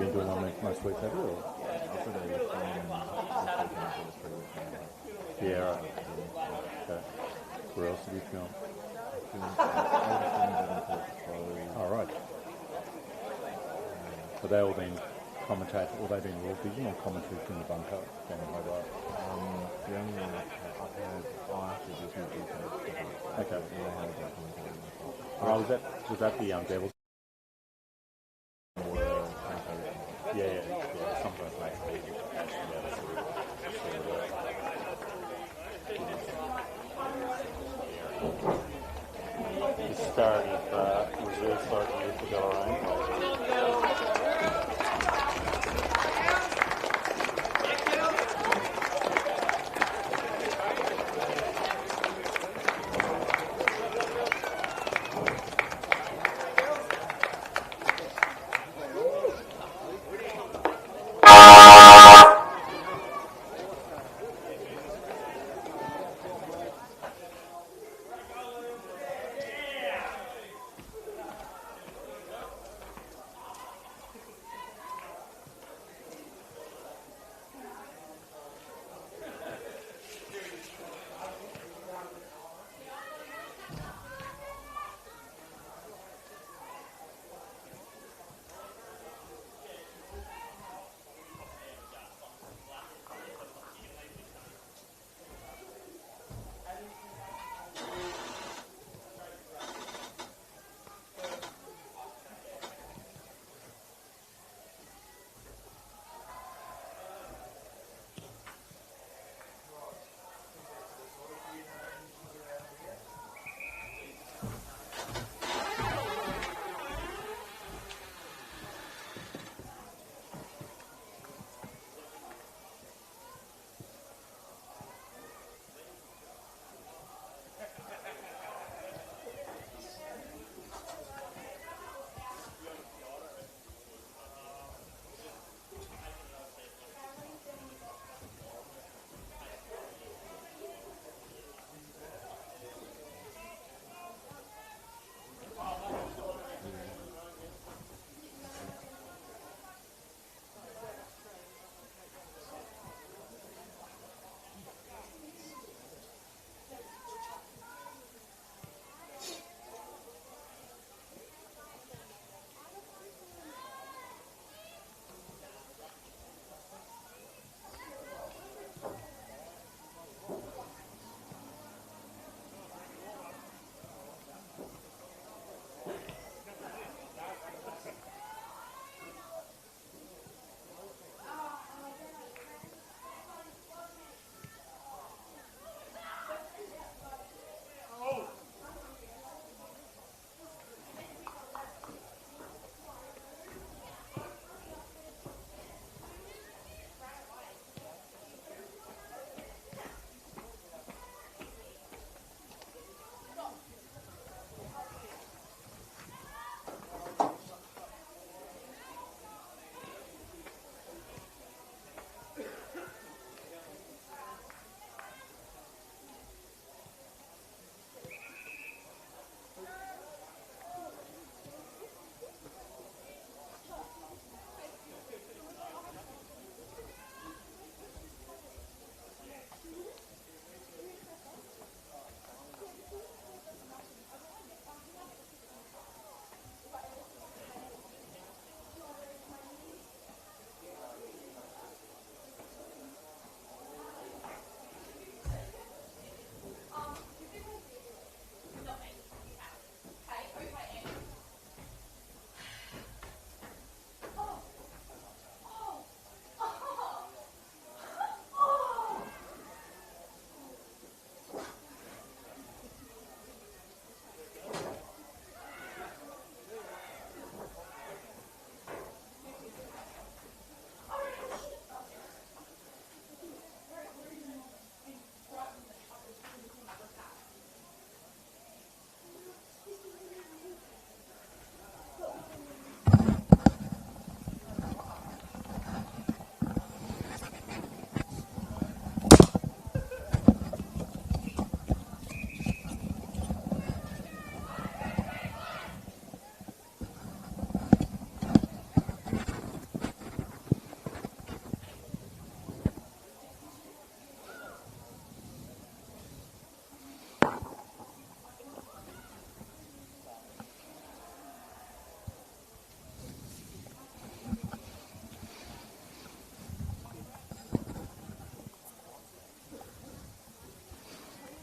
been doing on most weeks, have you? Or? Yeah, right. Okay. Where else have you filmed? All right. Have they all been commentated, or they been Raw Vision or commentary from the bunker down in Hobart? The only one I've had, actually just not details. Okay. Yeah, Oh, was that the Devils? Yeah. Sometimes makes it easy to patch together. The start of reserve start here for Deloraine.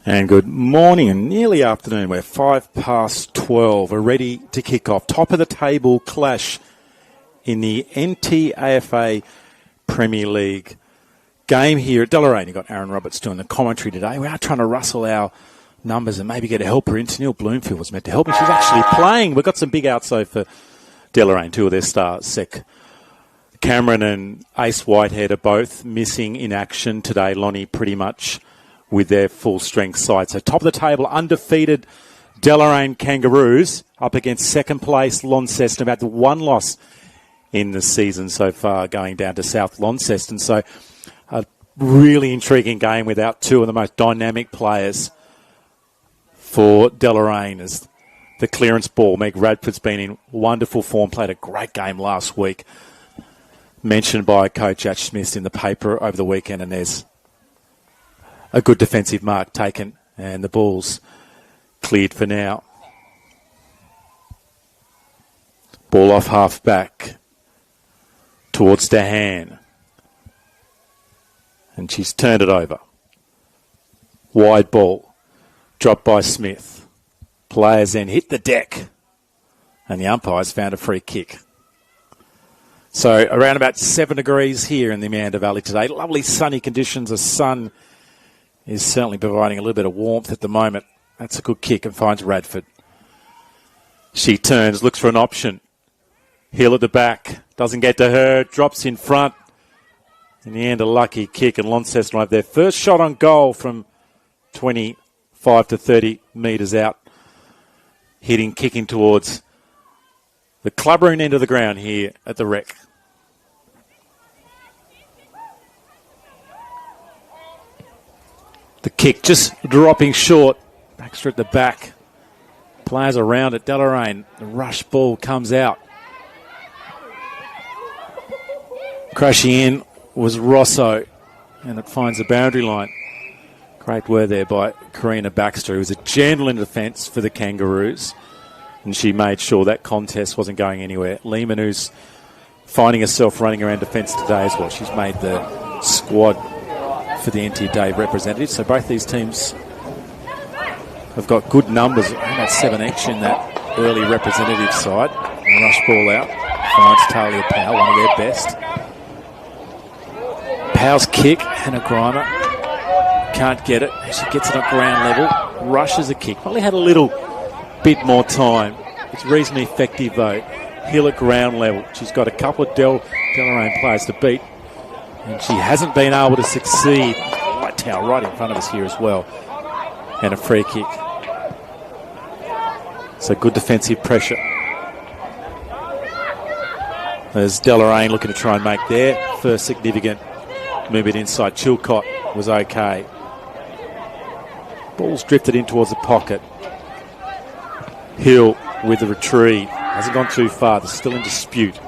And good morning and nearly afternoon. We're 12:05. We're ready to kick off. Top of the table clash in the NTFA Premier League game here at Deloraine. You've got Aaron Roberts doing the commentary today. We are trying to rustle our numbers and maybe get a helper in. Tennille Bloomfield was meant to help, and she's actually playing. We've got some big outs though for Deloraine. Two of their stars, Sek Cameron and Ace Whitehead, are both missing in action today. Lonnie pretty much with their full-strength side. So top of the table, undefeated Deloraine Kangaroos up against second place Launceston. About one loss in the season so far, going down to South Launceston. So a really intriguing game without two of the most dynamic players for Deloraine. As the clearance ball, Meg Radford's been in wonderful form, played a great game last week. Mentioned by Coach Ash Smith in the paper over the weekend, and there's a good defensive mark taken, and the ball's cleared for now. Ball off half back towards Dahan. And she's turned it over. Wide ball. Dropped by Smith. Players then hit the deck. And the umpires found a free kick. So around about 7 degrees here in the Amanda Valley today. Lovely sunny conditions. The sun is certainly providing a little bit of warmth at the moment. That's a good kick and finds Radford. She turns, looks for an option. Hill at the back, doesn't get to her, drops in front. In the end, a lucky kick, and Launceston will have their first shot on goal from 25 to 30 metres out. Kicking towards the clubroom end of the ground here at the Rec. The kick just dropping short. Baxter at the back. Players around at Deloraine. The rush ball comes out. Crashing in was Rosso, and it finds the boundary line. Great word there by Karina Baxter, who was a gentle in defence for the Kangaroos, and she made sure that contest wasn't going anywhere. Lehman, who's finding herself running around defence today as well. She's made the squad for the NTFA representatives. So both these teams have got good numbers. About 7 each in that early representative side. And rush ball out. Finds Talia Powell, one of their best. Powell's kick, Hannah Grimer can't get it. She gets it at ground level. Rushes a kick. Probably had a little bit more time. It's reasonably effective though. Hill at ground level. She's got a couple of Deloraine players to beat, and she hasn't been able to succeed. White towel right in front of us here as well. And a free kick. So good defensive pressure. There's Deloraine looking to try and make their first significant movement inside. Chilcott was okay. Ball's drifted in towards the pocket. Hill with the retrieve. Hasn't gone too far. They're still in dispute.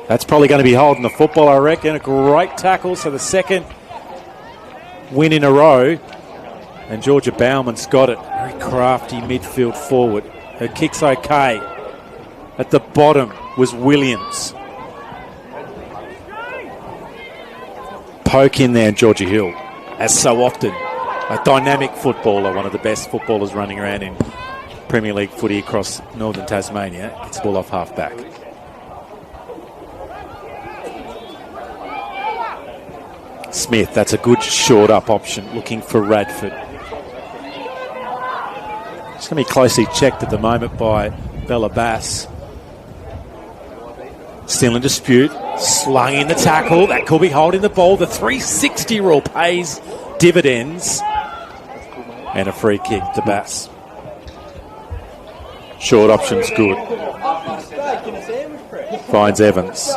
That's probably going to be holding the football, I reckon. A great tackle. So the second win in a row. And Georgia Bauman's got it. Very crafty midfield forward. Her kick's okay. At the bottom was Williams. Poke in there, Georgia Hill. As so often, a dynamic footballer, one of the best footballers running around in Premier League footy across northern Tasmania. Gets the ball off half back. Smith, that's a good short up option, looking for Radford. It's going to be closely checked at the moment by Bella Bass. Still in dispute. Slung in the tackle. That could be holding the ball. The 360 rule pays dividends. And a free kick to Bass. Short option's good. Finds Evans.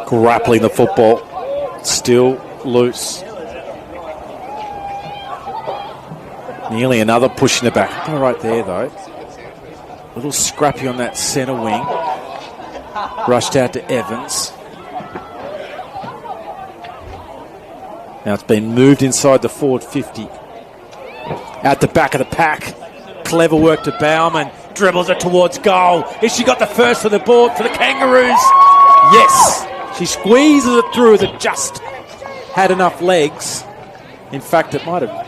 Grappling the football. Still loose. Nearly another push in the back. Oh, right there, though. A little scrappy on that centre wing. Rushed out to Evans. Now it's been moved inside the forward 50. Out the back of the pack. Clever work to Bauman. Dribbles it towards goal. Has she got the first for the board for the Kangaroos? Yes! She squeezes it through as it just had enough legs. In fact, it might have.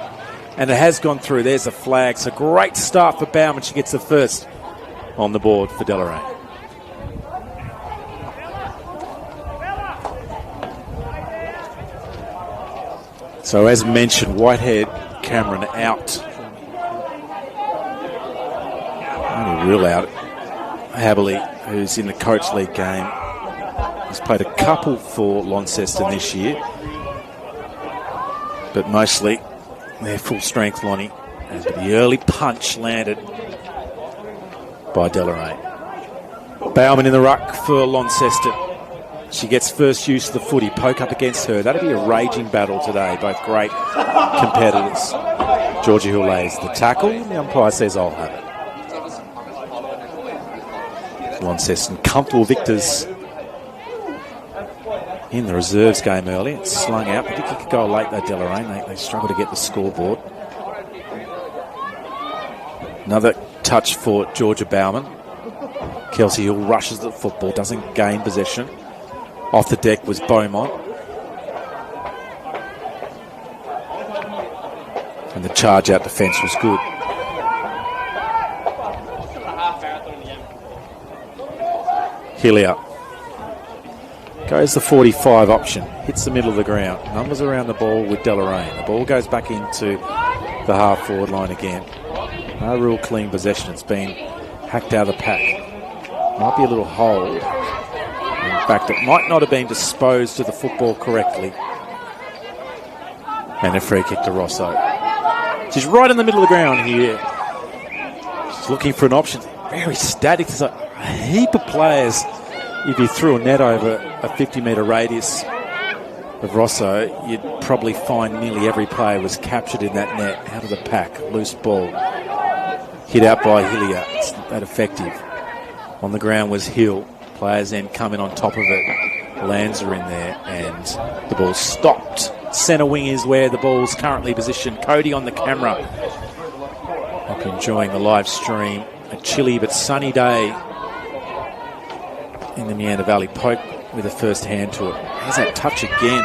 And it has gone through. There's a flag. So great start for Bauman. She gets the first on the board for Deloraine. So as mentioned, Whitehead, Cameron out. Only real out. Haberley, who's in the Coach League game, has played a couple for Launceston this year, but mostly they're full strength, Lonnie. And the early punch landed by Deloraine. Bauman in the ruck for Launceston. She gets first use of the footy. Poke up against her. That'll be a raging battle today. Both great competitors. Georgia Hill lays the tackle. The umpire says, I'll have it. Launceston comfortable victors in the reserves game early. It's slung out. They did kick a goal late though, Deloraine. They struggle to get the scoreboard. Another touch for Georgia Bauman. Kelsey Hill rushes the football, doesn't gain possession. Off the deck was Beaumont. And the charge out defence was good. Hillier goes the 45 option, hits the middle of the ground, numbers around the ball with Deloraine. The ball goes back into the half forward line again. No real clean possession. It's been hacked out of the pack. Might be a little hold. In fact, it might not have been disposed to the football correctly. And a free kick to Rosso. She's right in the middle of the ground here. She's looking for an option. Very static. There's a heap of players. If you threw a net over a 50-metre radius of Rosso, you'd probably find nearly every player was captured in that net, out of the pack, loose ball. Hit out by Hillier. It's not that effective. On the ground was Hill. Players then coming on top of it. Lanza in there, and the ball stopped. Centre wing is where the ball's currently positioned. Cody on the camera. Hope you're enjoying the live stream. A chilly but sunny day in the Meander Valley. Poke with a first hand to it. Has that touch again.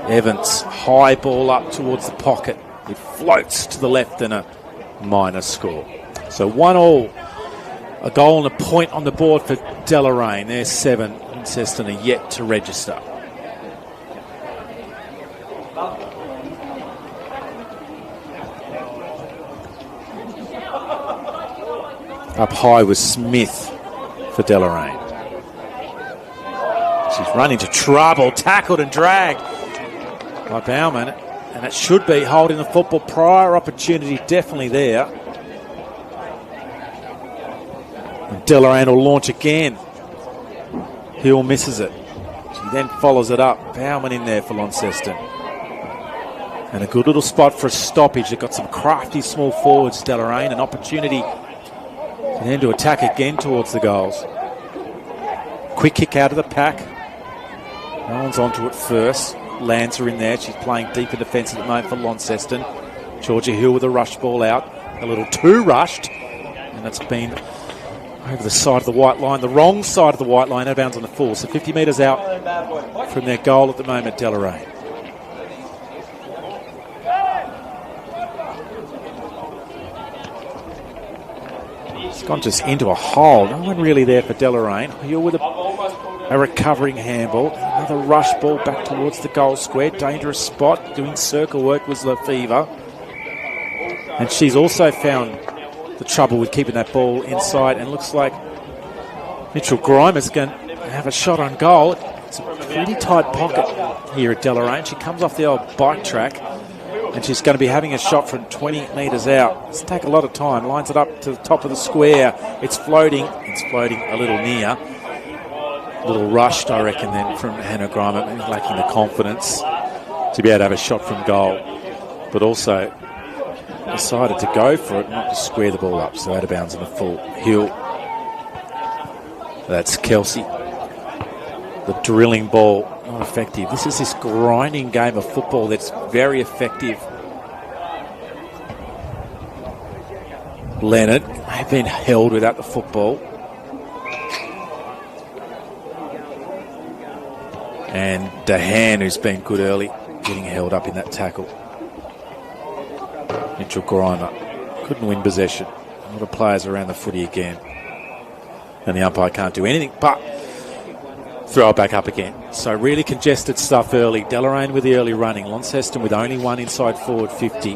Evans, high ball up towards the pocket. It floats to the left and a minor score. So 1-1. A goal and a point on the board for Deloraine. There's 7. Launceston are yet to register. Up high was Smith for Deloraine. She's run into trouble, tackled and dragged by Bauman. And it should be holding the football. Prior opportunity definitely there. And Deloraine will launch again. Hill misses it. She then follows it up. Bauman in there for Launceston. And a good little spot for a stoppage. They've got some crafty small forwards, Deloraine. An opportunity and then to attack again towards the goals. Quick kick out of the pack. No one's onto it first. Lanza in there. She's playing deeper defence at the moment for Launceston. Georgia Hill with a rush ball out. A little too rushed. And it's been over the side of the white line. The wrong side of the white line. Out of bounds on the full. So 50 metres out from their goal at the moment, Deloraine. It's gone just into a hole. No one really there for Deloraine. Hill with a recovering handball. Another rush ball back towards the goal square. Dangerous spot. Doing circle work was Lefevre. And she's also found the trouble with keeping that ball inside. And looks like Mitchell Grimer's going to have a shot on goal. It's a pretty tight pocket here at Deloraine. She comes off the old bike track. And she's going to be having a shot from 20 metres out. It's take a lot of time. Lines it up to the top of the square. It's floating. It's floating a little near. A little rushed, I reckon, then from Hannah Grimer. Maybe lacking the confidence to be able to have a shot from goal. But also decided to go for it, not to square the ball up. So out of bounds in the full. Hill. That's Kelsey. The drilling ball. Not effective. This is this grinding game of football that's very effective. Leonard may have been held without the football. And Dehan, who's been good early, getting held up in that tackle. Mitchell Grimer couldn't win possession. A lot of players around the footy again. And the umpire can't do anything but throw it back up again. So really congested stuff early. Deloraine with the early running. Launceston with only one inside forward 50.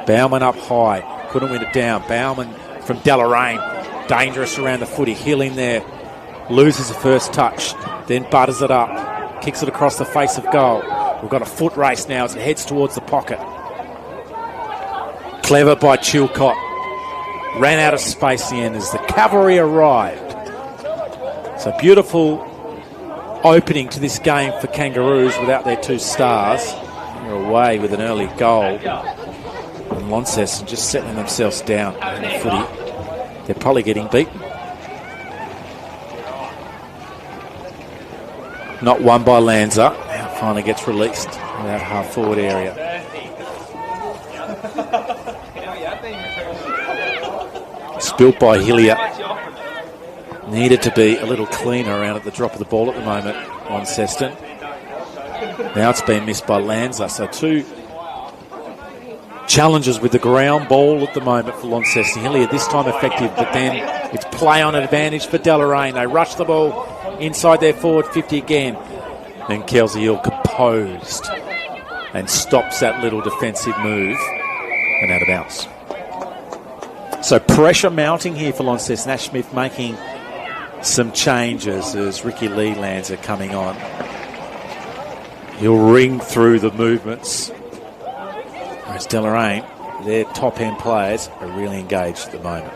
Bauman up high. Couldn't win it down. Bauman from Deloraine. Dangerous around the footy. Hill in there. Loses the first touch. Then butters it up. Kicks it across the face of goal. We've got a foot race now as it heads towards the pocket. Clever by Chilcott. Ran out of space in the end as the cavalry arrived. It's a beautiful opening to this game for Kangaroos without their two stars. They're away with an early goal. And Launceston just settling themselves down in the footy. They're probably getting beaten. Not won by Lanza. Now finally gets released in that half forward area. Spilt by Hillier. Needed to be a little cleaner around at the drop of the ball at the moment, Launceston. Now it's been missed by Lanza. So two challenges with the ground ball at the moment for Launceston. Hillier this time effective, but then it's play on advantage for Deloraine. They rush the ball inside their forward 50 again. Then Kelsey Hill composed and stops that little defensive move and out of bounds. So pressure mounting here for Launceston. Ash Smith making some changes as Ricky Lee lands are coming on. He'll ring through the movements. Whereas Deloraine, their top end players are really engaged at the moment.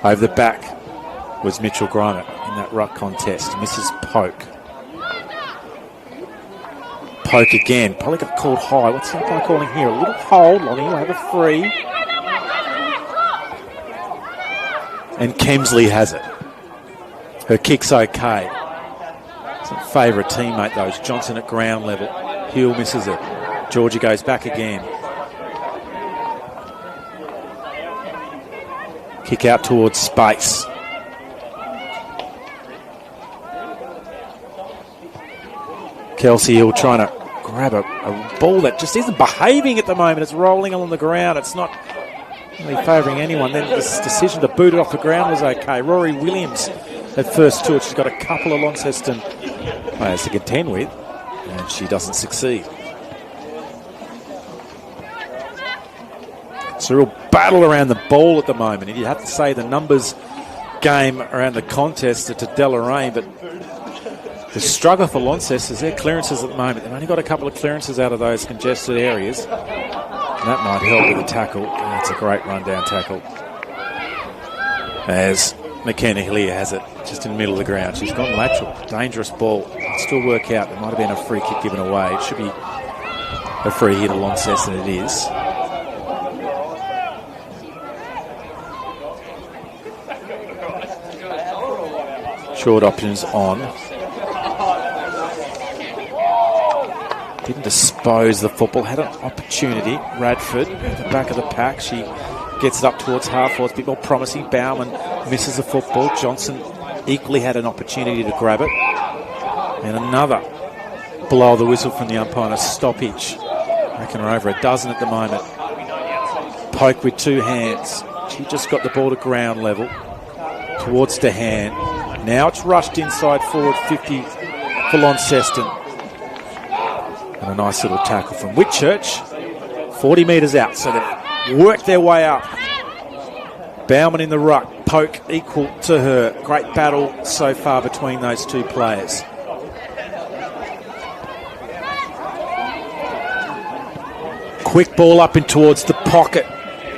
Over the back was Mitchell Grimer in that ruck contest. Misses Poke. Poke again. Probably got called high. What's the umpire calling here? A little hold. Lonnie will have a free. And Kemsley has it. Her kick's okay. It's a favourite teammate though. It's Johnson at ground level. Hill misses it. Georgia goes back again. Kick out towards space. Kelsey Hill trying to grab a ball that just isn't behaving at the moment. It's rolling along the ground. It's not really favouring anyone. Then this decision to boot it off the ground was okay. Rory Williams at first touch. She's got a couple of Launceston players to contend with, and she doesn't succeed. It's a real battle around the ball at the moment. And you'd have to say the numbers game around the contest are to Deloraine, but the struggle for Launceston is their clearances at the moment. They've only got a couple of clearances out of those congested areas. And that might help with the tackle. That's a great rundown tackle. As McKenna Hillier has it just in the middle of the ground. She's gone lateral. Dangerous ball. It'll still work out. There might have been a free kick given away. It should be a free hit to Launceston. It is. Short options on. Didn't dispose the football. Had an opportunity. Radford at the back of the pack. She gets it up towards half forward. It's a bit more promising. Bauman misses the football. Johnson equally had an opportunity to grab it. And another blow of the whistle from the umpire. A stoppage. I reckon we're over a dozen at the moment. Poke with two hands. She just got the ball to ground level. Towards Dehan. Now it's rushed inside forward 50 for Launceston. And a nice little tackle from Whitchurch. 40 metres out, so they've worked their way up. Bauman in the ruck. Poke equal to her. Great battle so far between those two players. Quick ball up and towards the pocket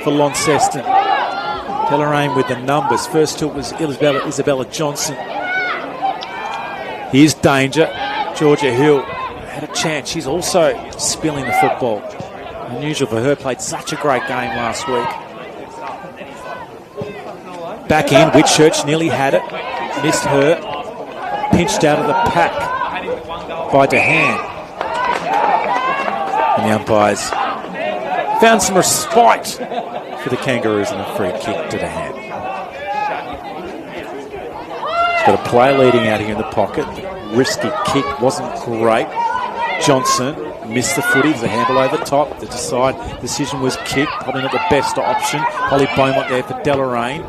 for Launceston. Deloraine with the numbers. First to it was Isabella Johnson. Here's danger. Georgia Hill had a chance. She's also spilling the football. Unusual for her. Played such a great game last week. Back in. Whitchurch nearly had it. Missed her. Pinched out of the pack by Dehan. And the umpires found some respite for the Kangaroos and a free kick to Dehan. He's got a player leading out here in the pocket. risky kick wasn't great. Johnson missed the footy. There's a handle over top. The decision was kick. Probably not the best option. Holly Beaumont there for Deloraine.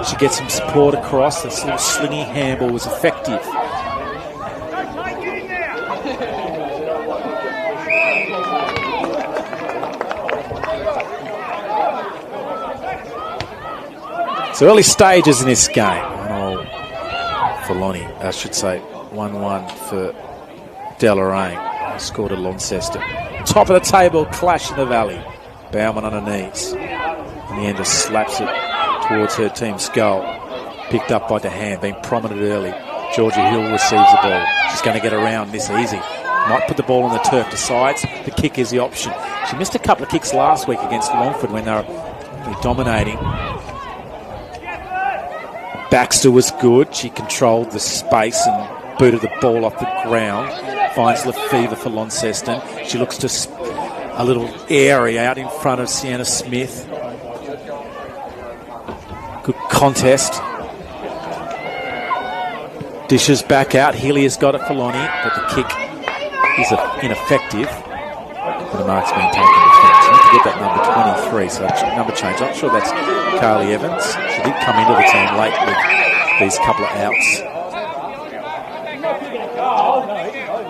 She gets some support across. This little slingy handball was effective. So early stages in this game. 1-0 for Lonnie, I should say. 1-1 for Deloraine. Scored at Launceston. Top of the table, clash in the valley. Bauman on her knees. In the end, just slaps it towards her team's goal. Picked up by DeHaan, being prominent early. Georgia Hill receives the ball. She's going to get around this easy. Might put the ball on the turf, decides the kick is the option. She missed a couple of kicks last week against Longford when they were dominating. Baxter was good. She controlled the space and booted the ball off the ground. Finds Lefevre for Launceston. She looks to a little area out in front of Sienna Smith. Good contest. Dishes back out. Healy has got it for Lonnie, but the kick is ineffective. And the mark's been taken defence. Not to get that number 23, so number change. I'm sure that's Carly Evans. She did come into the team late with these couple of outs.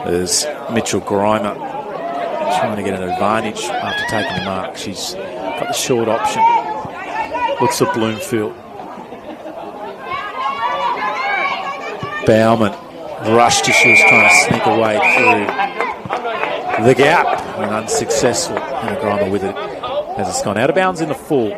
There's Mitchell Grimer trying to get an advantage after taking the mark. She's got the short option. Looks at Bloomfield. Bauman rushed as she was trying to sneak away through the gap and unsuccessful. And Grimer with it as it's gone out of bounds in the full.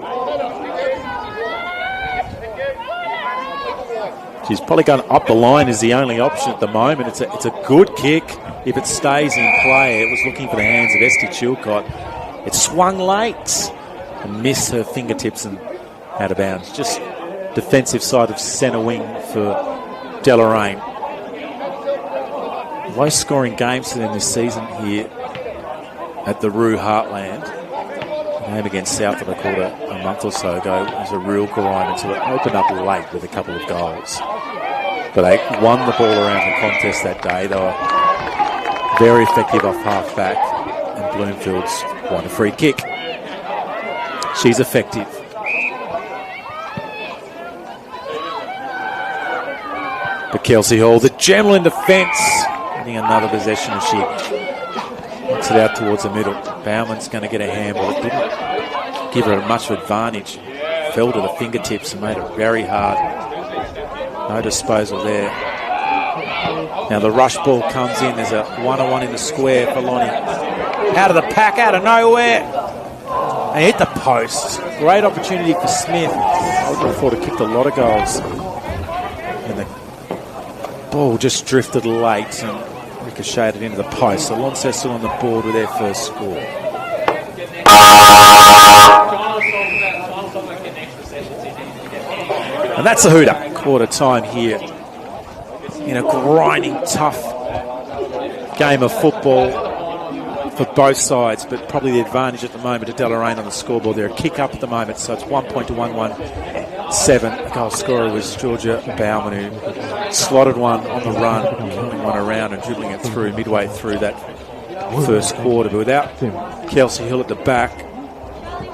She's probably going up the line is the only option at the moment. It's a good kick if it stays in play. It was looking for the hands of Esty Chilcott. It swung late and missed her fingertips and out of bounds. Just defensive side of centre wing for Deloraine. Low scoring games for them this season here at the Roo Heartland. The game against South that I called a month or so ago was a real grind until it opened up late with a couple of goals. But they won the ball around the contest that day. They were very effective off half back, and Bloomfield's won a free kick. She's effective. But Kelsey Hall, the general in defence, getting another possession as she knocks it out towards the middle. Bauman's going to get a handball. It didn't give her much advantage. Fell to the fingertips and made it very hard. No disposal there. Now the rush ball comes in. There's a 1-on-1 in the square for Lonnie. Out of the pack, out of nowhere. They hit the post. Great opportunity for Smith. I would have thought it kicked a lot of goals. And the ball just drifted late and ricocheted into the post. So Launceston on the board with their first score. And that's a hooter. Quarter time here in a grinding, tough game of football for both sides, but probably the advantage at the moment to Deloraine on the scoreboard. They're a kick up at the moment, so it's 1 point to 1-1-7. The goal scorer was Georgia Bauman, who slotted one on the run, coming one around and dribbling it through midway through that first quarter. But without Kelsey Hill at the back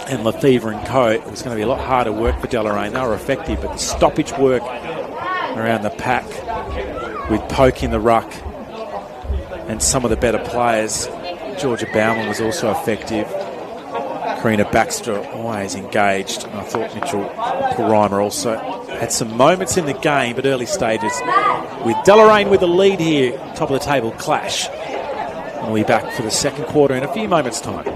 and Lefevre and Co, it was going to be a lot harder work for Deloraine. They were effective, but the stoppage work around the pack with Poke in the ruck and some of the better players. Georgia Bauman was also effective. Karina Baxter always engaged. And I thought Mitchell Grimer also had some moments in the game, but early stages with Deloraine with the lead here, top of the table clash. And we'll be back for the second quarter in a few moments' time.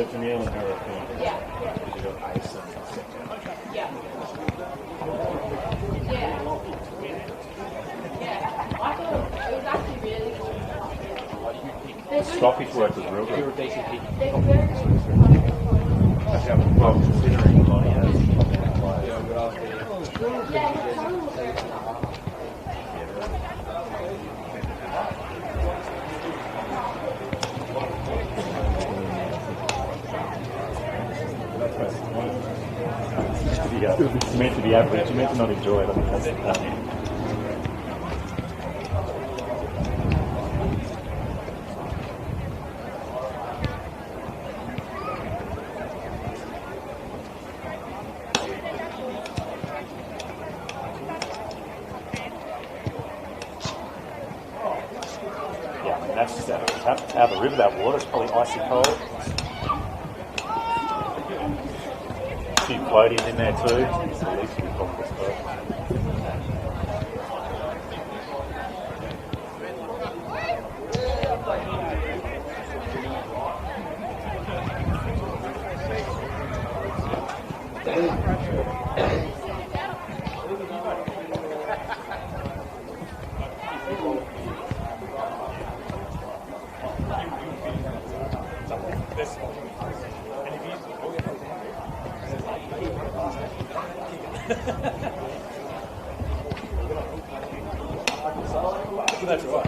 So Camille and her are going to do ace and Scottish work was real good. Well, considering Lonnie has it's meant to be average. You're meant to not enjoy it. I think that's the point. Yeah, I mean, that's just out of the river, that water. It's probably icy cold. A few floaties in there too. It's at least we've got this boat. That's right.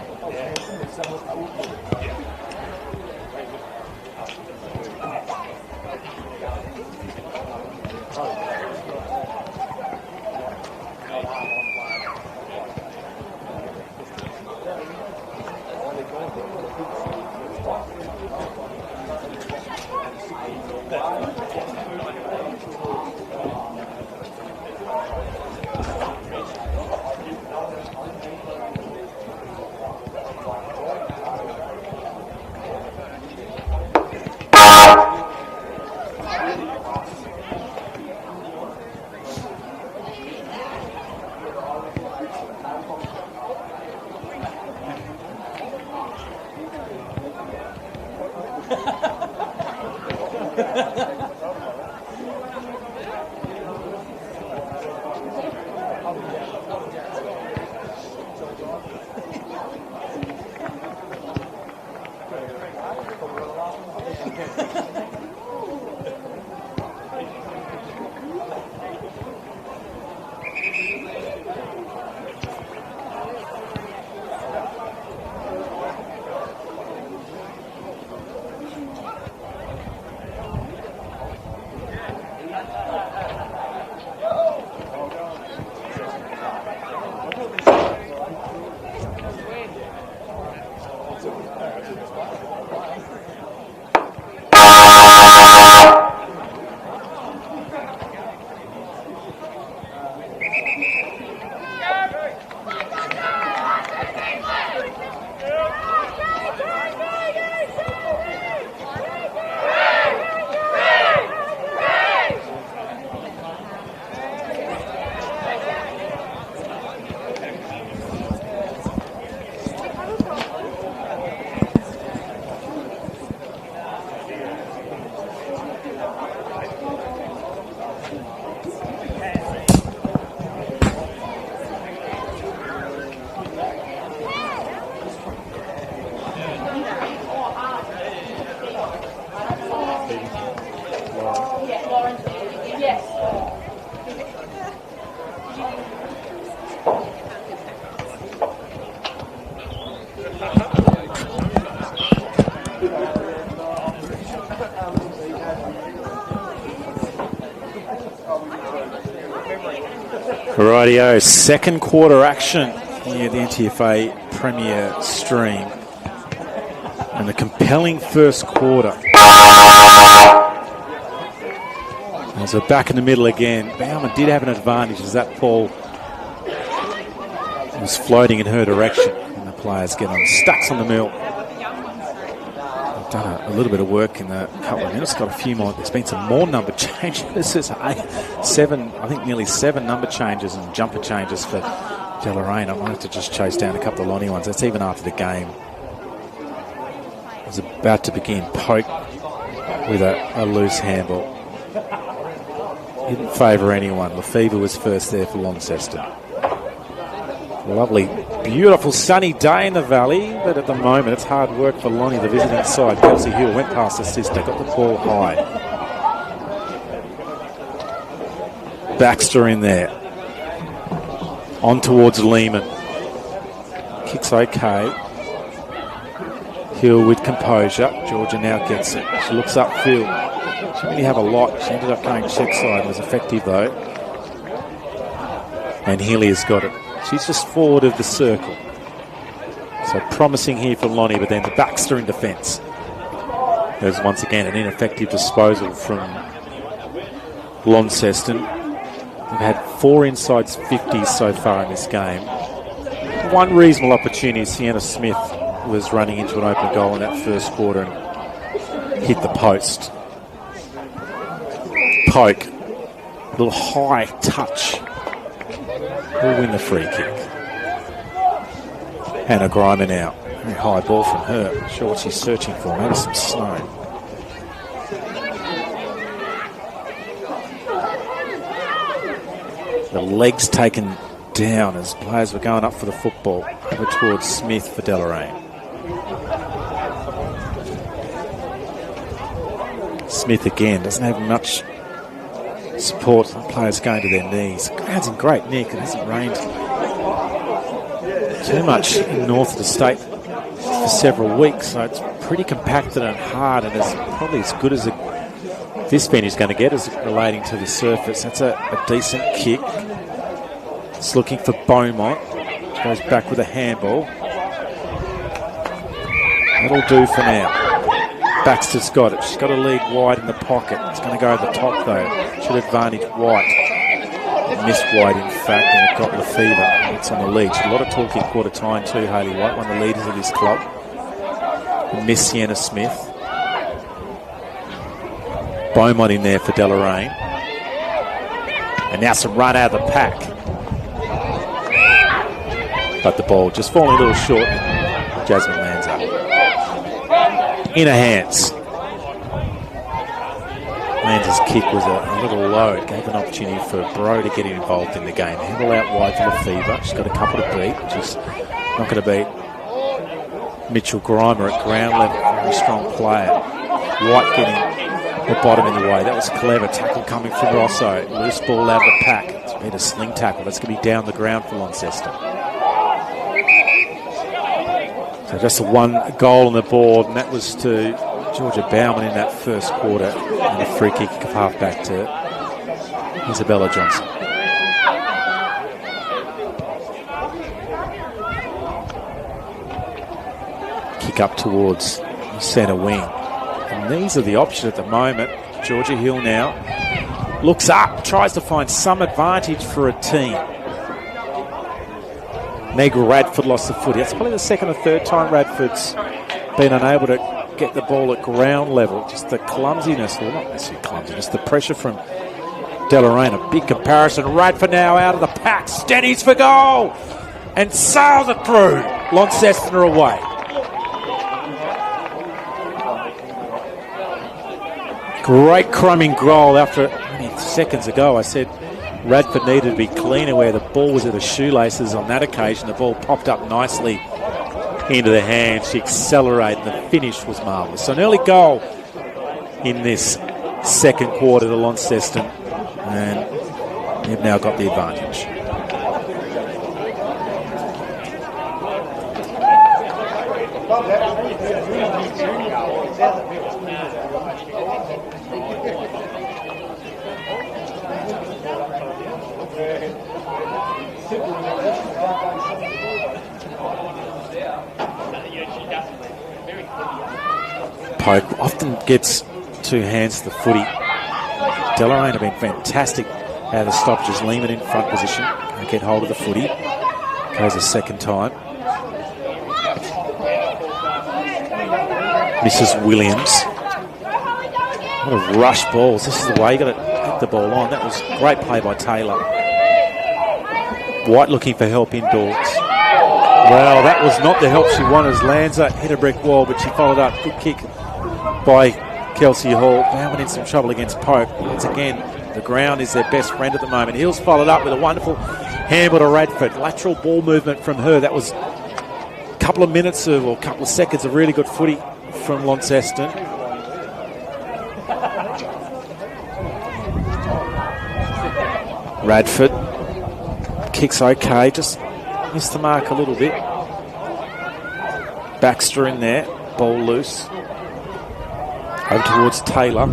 Rightio, second quarter action here at the NTFA Premier Stream. And the compelling first quarter. And so back in the middle again. Bauman did have an advantage as that ball was floating in her direction. And the players get on stacks on the mill. They've done a little bit of work in the couple of minutes. Got a few more. There's been some more number changes. There's nearly seven number changes and jumper changes for Deloraine. I might have to just chase down a couple of Lonnie ones. That's even after the game was about to begin. Poke with a loose handball. Didn't favour anyone. Lefevre was first there for Launceston. Lovely, beautiful sunny day in the valley, but at the moment it's hard work for Lonnie, the visiting side. Kelsey Hill went past the sister, got the ball high. Baxter in there. On towards Lehman. Kicks okay. Hill with composure. Georgia now gets it. She looks upfield. She didn't really have a lot. She ended up going check side. Was effective though. And Healy has got it. She's just forward of the circle. So promising here for Lonnie, but then the Baxter in defence. There's once again an ineffective disposal from Launceston. We've had 4 insides 50s so far in this game. One reasonable opportunity, Sienna Smith was running into an open goal in that first quarter and hit the post. Poke. A little high touch. Will win the free kick. Hannah Grimer now. Very high ball from her. Not sure what she's searching for. Maybe some snow. The legs taken down as players were going up for the football. Over towards Smith for Deloraine. Smith again doesn't have much support. The players going to their knees. The ground's in great nick. It hasn't rained too much in north of the state for several weeks, so it's pretty compacted and hard, and it's probably as good as this venue's going to get as relating to the surface. That's a decent kick. It's looking for Beaumont. Goes back with a handball. That'll do for now. Baxter's got it. She's got to lead wide in the pocket. It's going to go over the top though. Should advantage White. It missed White in fact, and it got Lefevre. It's on the lead. A lot of talking quarter time too. Hayley White, one of the leaders of this club. Miss Sienna Smith. Beaumont in there for Deloraine. And now some run out of the pack. But the ball just falling a little short. Jasmine lands up. Inner hands. Lanza's kick was a little low. It gave an opportunity for Bro to get involved in the game. Handle out wide for Lefevre. She's got a couple to beat. She's not going to beat Mitchell Grimer at ground level. Very strong player. White getting the bottom in the way. That was clever. Tackle coming from Rosso. Loose ball out of the pack. It's been a sling tackle. That's going to be down the ground for Launceston. So just a one goal on the board, and that was to Georgia Bauman in that first quarter, and a free kick of half back to Isabella Johnson. Kick up towards centre wing. And these are the options at the moment. Georgia Hill now looks up, tries to find some advantage for a team. Meg Radford lost the footy. That's probably the second or third time Radford's been unable to get the ball at ground level. Just the clumsiness, or not necessarily clumsiness, the pressure from Deloraine. A big comparison. Radford now out of the pack. Steadies for goal. And sails it through. Launceston are away. Great crumbing goal after seconds ago. I said Radford needed to be cleaner where the ball was at her shoelaces. On that occasion, the ball popped up nicely into the hand. She accelerated. The finish was marvellous. So an early goal in this second quarter to Launceston, and they've now got the advantage. Poke often gets two hands to the footy. Deloraine have been fantastic out of the stoppages. Lehman in front position. Can't get hold of the footy. Goes a second time. Mrs. Williams. What a rush balls. This is the way you got to hit the ball on. That was great play by Taylor. White looking for help indoors. Well, that was not the help she wanted as Lanza hit a brick wall, but she followed up. Good kick by Kelsey Hall. Bowman in some trouble against Pope. Once again, the ground is their best friend at the moment. Hills followed up with a wonderful handball to Radford. Lateral ball movement from her. That was a couple of minutes or a couple of seconds of really good footy from Launceston. Radford kicks okay, just missed the mark a little bit. Baxter in there, ball loose. Over towards Taylor.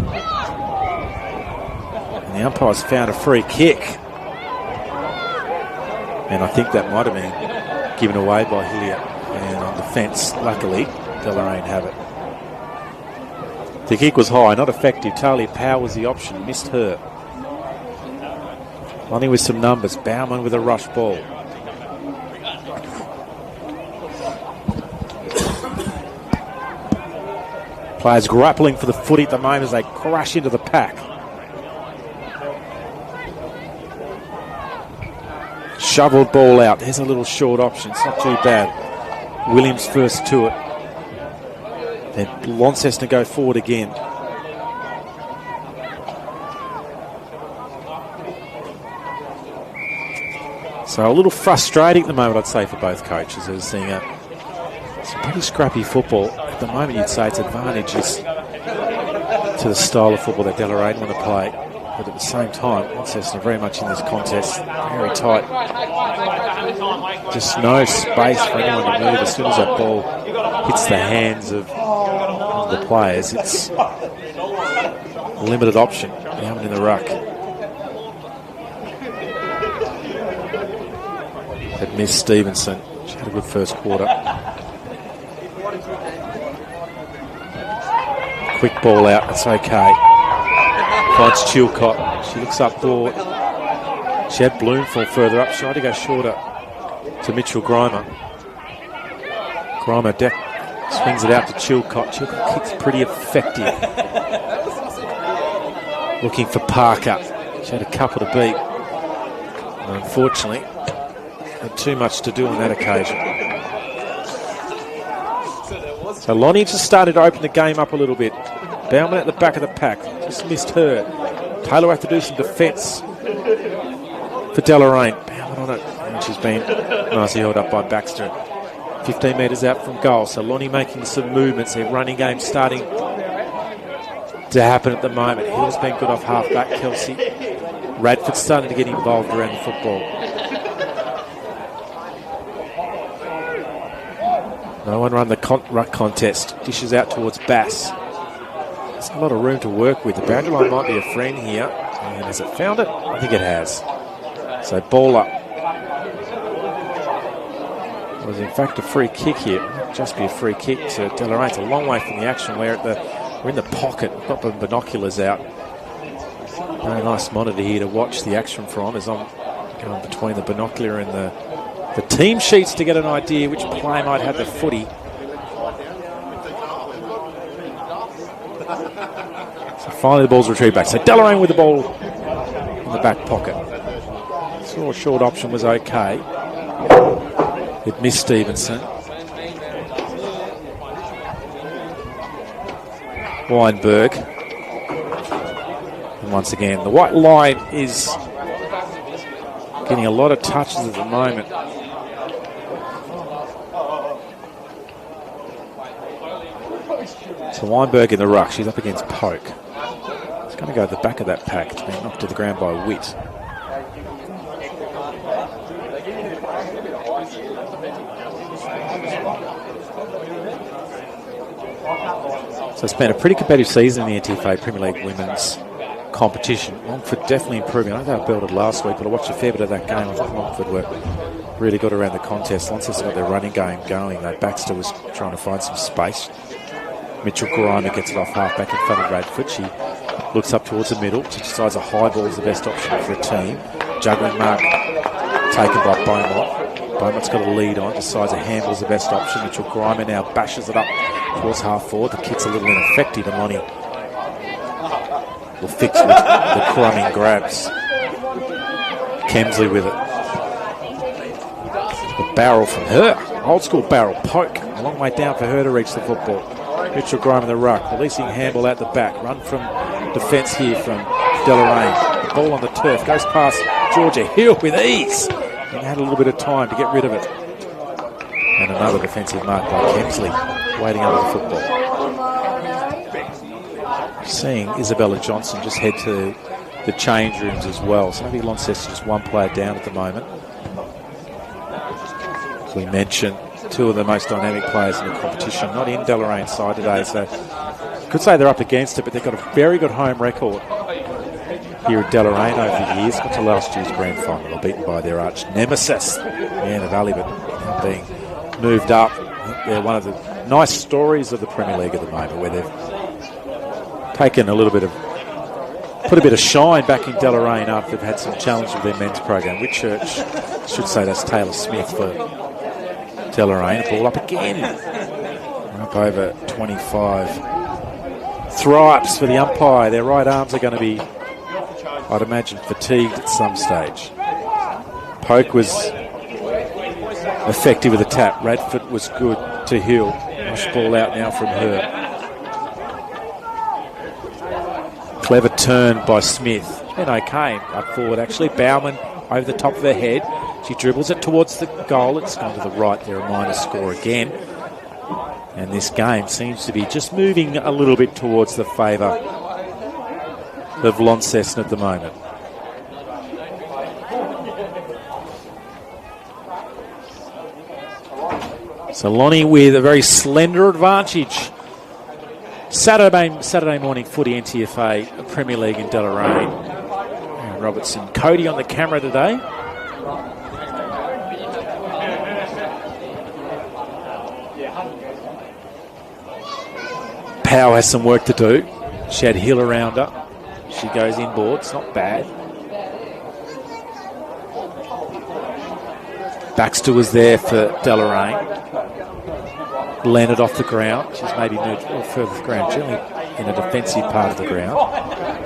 And the umpire's found a free kick. And I think that might have been given away by Hillier. And on defence, luckily, Deloraine have it. The kick was high, not effective. Talia Power was the option, missed her. Lonnie with some numbers. Bauman with a rush ball. Players grappling for the footy at the moment as they crash into the pack. Shoveled ball out. There's a little short option. It's not too bad. Williams first to it. Then Launceston go forward again. So a little frustrating at the moment, I'd say, for both coaches. They're seeing some pretty scrappy football. At the moment, you'd say it's advantages to the style of football that Deloraine want to play. But at the same time, Launceston are very much in this contest. Very tight. Just no space for anyone to move. As soon as that ball hits the hands of the players, it's a limited option. Down in the ruck. Had missed Stevenson. She had a good first quarter. Quick ball out. That's okay. Finds Chilcott. She looks up board. She had Bloomfield further up. She tried to go shorter to Mitchell Grimer. Grimer swings it out to Chilcott. Chilcott kicks pretty effective. Looking for Parker. She had a couple to beat. And unfortunately, had too much to do on that occasion. So Lonnie just started to open the game up a little bit. Bauman at the back of the pack. Just missed her. Taylor will have to do some defence for Deloraine. Bauman on it. And she's been nicely held up by Baxter. 15 metres out from goal. So Lonnie making some movements. Their running game starting to happen at the moment. Hill's been good off half back. Kelsey. Radford starting to get involved around the football. No one run the ruck contest. Dishes out towards Bass. There's a lot of room to work with. The boundary line might be a friend here. And has it found it? I think it has. So ball up. It was in fact a free kick here. It might just be a free kick to Deloraine. It's a long way from the action. We're in the pocket. We've got the binoculars out. Very nice monitor here to watch the action from as I'm going between the binocular and the team sheets to get an idea which player might have the footy. So finally the ball's retrieved back. So Deloraine with the ball in the back pocket. Saw a short option was okay. It missed Stevenson. Weinberg. And once again, the white line is getting a lot of touches at the moment. So Weinberg in the ruck. She's up against Poke. It's going to go to the back of that pack. It's been knocked to the ground by Witt. So it's been a pretty competitive season in the NTFA Premier League Women's competition. Longford definitely improving. I know they were belted last week, but I watched a fair bit of that game. I thought Longford were really good around the contest. Launceston got their running game going. Baxter was trying to find some space. Mitchell Grimer gets it off half-back in front of Radford. She looks up towards the middle. She decides a high ball is the best option for the team. Juggling mark taken by Beaumont. Beaumont's got a lead on. Decides a handball is the best option. Mitchell Grimer now bashes it up towards half-forward. The kick's a little ineffective, and Lonnie will fix with the crumbing grabs. Kemsley with it. The barrel from her. Old school barrel. Poke. A long way down for her to reach the football. Mitchell Grime in the ruck, releasing handball out the back. Run from defence here from Deloraine. Ball on the turf, goes past Georgia Hill with ease. And had a little bit of time to get rid of it. And another defensive mark by Kemsley, waiting under the football. Seeing Isabella Johnson just head to the change rooms as well. So maybe Launceston just one player down at the moment. As we mentioned, two of the most dynamic players in the competition, not in Deloraine side today, so could say they're up against it, but they've got a very good home record here at Deloraine over the years. Got to last year's grand final. They're beaten by their arch nemesis, the Valley, but now being moved up. They're one of the nice stories of the Premier League at the moment, where they've taken a little bit of, put a bit of shine back in Deloraine after they've had some challenges with their men's program. Whitchurch, should say that's Taylor Smith for Deloraine. Ball up again. Up over 25. Thripes for the umpire. Their right arms are going to be, I'd imagine, fatigued at some stage. Poke was effective with a tap. Radford was good to Hill. Nice ball out now from her. Clever turn by Smith. Been okay up forward actually. Bauman over the top of her head. She dribbles it towards the goal. It's gone to the right there, a minor score again. And this game seems to be just moving a little bit towards the favour of Launceston at the moment. So Lonnie with a very slender advantage. Saturday morning footy, NTFA Premier League in Deloraine. Aaron Robertson, Cody on the camera today. Powell has some work to do. She had Hill around her. She goes inboard. It's not bad. Baxter was there for Deloraine. Leonard off the ground. She's maybe moved a little further off the ground, generally in a defensive part of the ground.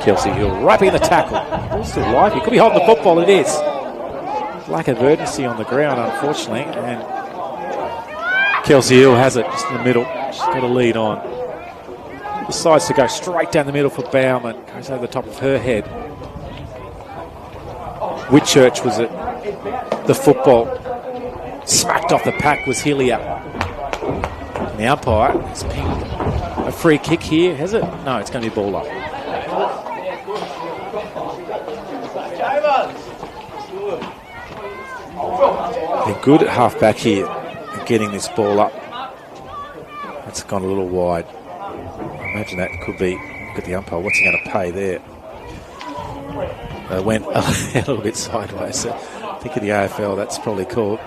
Kelsey Hill wrapping the tackle. Ball's still live. He could be holding the football. It is. Lack of urgency on the ground, unfortunately. And Kelsey Hill has it just in the middle. She's got a lead on. Decides to go straight down the middle for Bauman. Goes over the top of her head. Whitchurch was at the football. Smacked off the pack was Hillier. And the umpire has pinged a free kick here, has it? No, it's going to be ball up. They're good at half back here at getting this ball up. That's gone a little wide. I imagine that could be, look at the umpire, what's he going to pay there? Went a little bit sideways. I think in the AFL that's probably called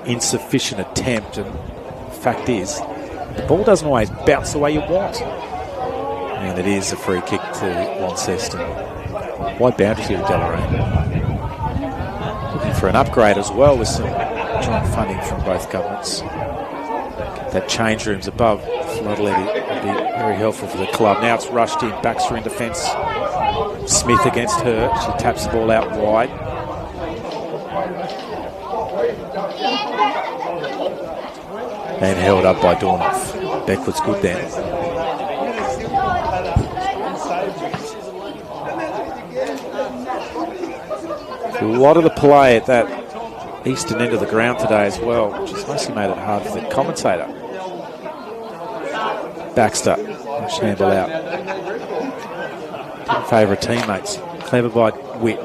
insufficient attempt, and the fact is the ball doesn't always bounce the way you want. And it is a free kick to Launceston. Wide boundaries here at Deloraine. Looking for an upgrade as well with some joint funding from both governments. That change rooms above the flood levy will be very helpful for the club. Now it's rushed in. Baxter in defence. Smith against her. She taps the ball out wide. And held up by Dornoff. Beckwood's good then. A lot of the play at that eastern end of the ground today as well, which has mostly made it hard for the commentator. Baxter, handle out. Didn't favour teammates. Clever by Witt.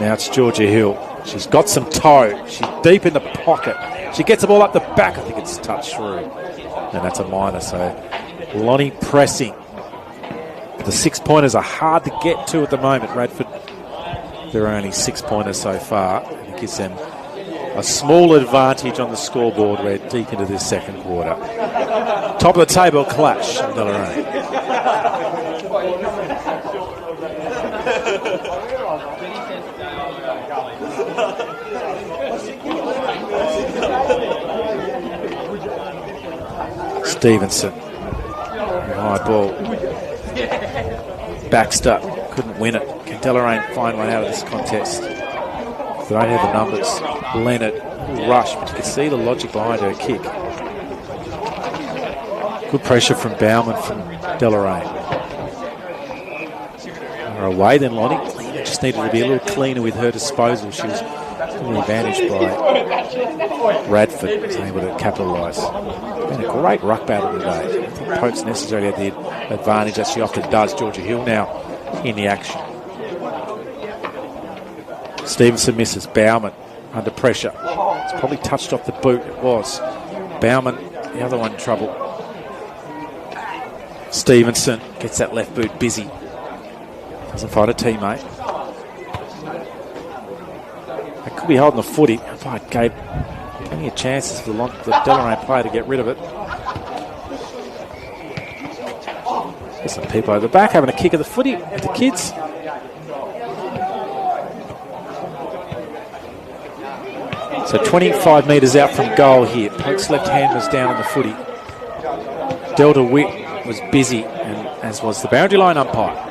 Now it's Georgia Hill. She's got some toe. She's deep in the pocket. She gets the ball up the back. I think it's touched through. And that's a minor. So Lonnie pressing. The 6-pointers are hard to get to at the moment. Radford, there are only 6-pointers so far. And it gives them a small advantage on the scoreboard. We're deep into this second quarter. Top of the table clash in Deloraine. Stevenson. High ball. Baxter couldn't win it. Can Deloraine find one out of this contest? They don't have the numbers. Leonard, rush, but you can see the logic behind her kick. Good pressure from Bauman from Deloraine. Away then, Lonnie. Lena just needed to be a little cleaner with her disposal. She was really advantaged by Radford, was able to capitalise. Been a great ruck battle today. I think Pope's necessarily had the advantage, as she often does. Georgia Hill now in the action. Stevenson misses. Bauman under pressure. It's probably touched off the boot. It was. Bauman, the other one in trouble. Stevenson gets that left boot busy. Doesn't find a teammate. They could be holding the footy. I gave plenty of chances for the Deloraine player to get rid of it. There's some people over the back having a kick of the footy at the kids. So 25 metres out from goal here. Poke's left hand was down on the footy. Delta Witt was busy, and as was the boundary line umpire.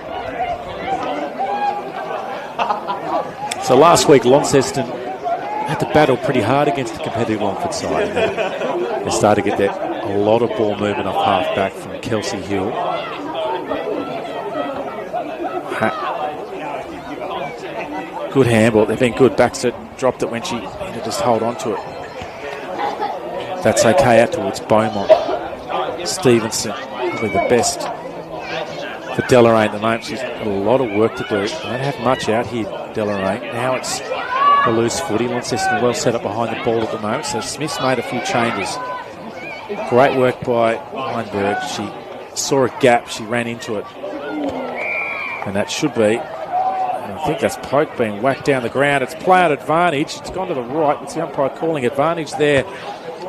So last week, Launceston had to battle pretty hard against the competitive Longford side. They started to get a lot of ball movement off half back from Kelsey Hill. Good handball. They've been good. Baxter dropped it when she had to just hold on to it. That's okay out towards Beaumont. Stevenson, probably the best for Deloraine at the moment. She's got a lot of work to do. They don't have much out here, Deloraine. Now it's a loose footy. Launceston well set up behind the ball at the moment. So Smith's made a few changes. Great work by Weinberg. She saw a gap. She ran into it. And that should be, I think that's Poke being whacked down the ground. It's play out advantage. It's gone to the right. It's the umpire calling advantage there.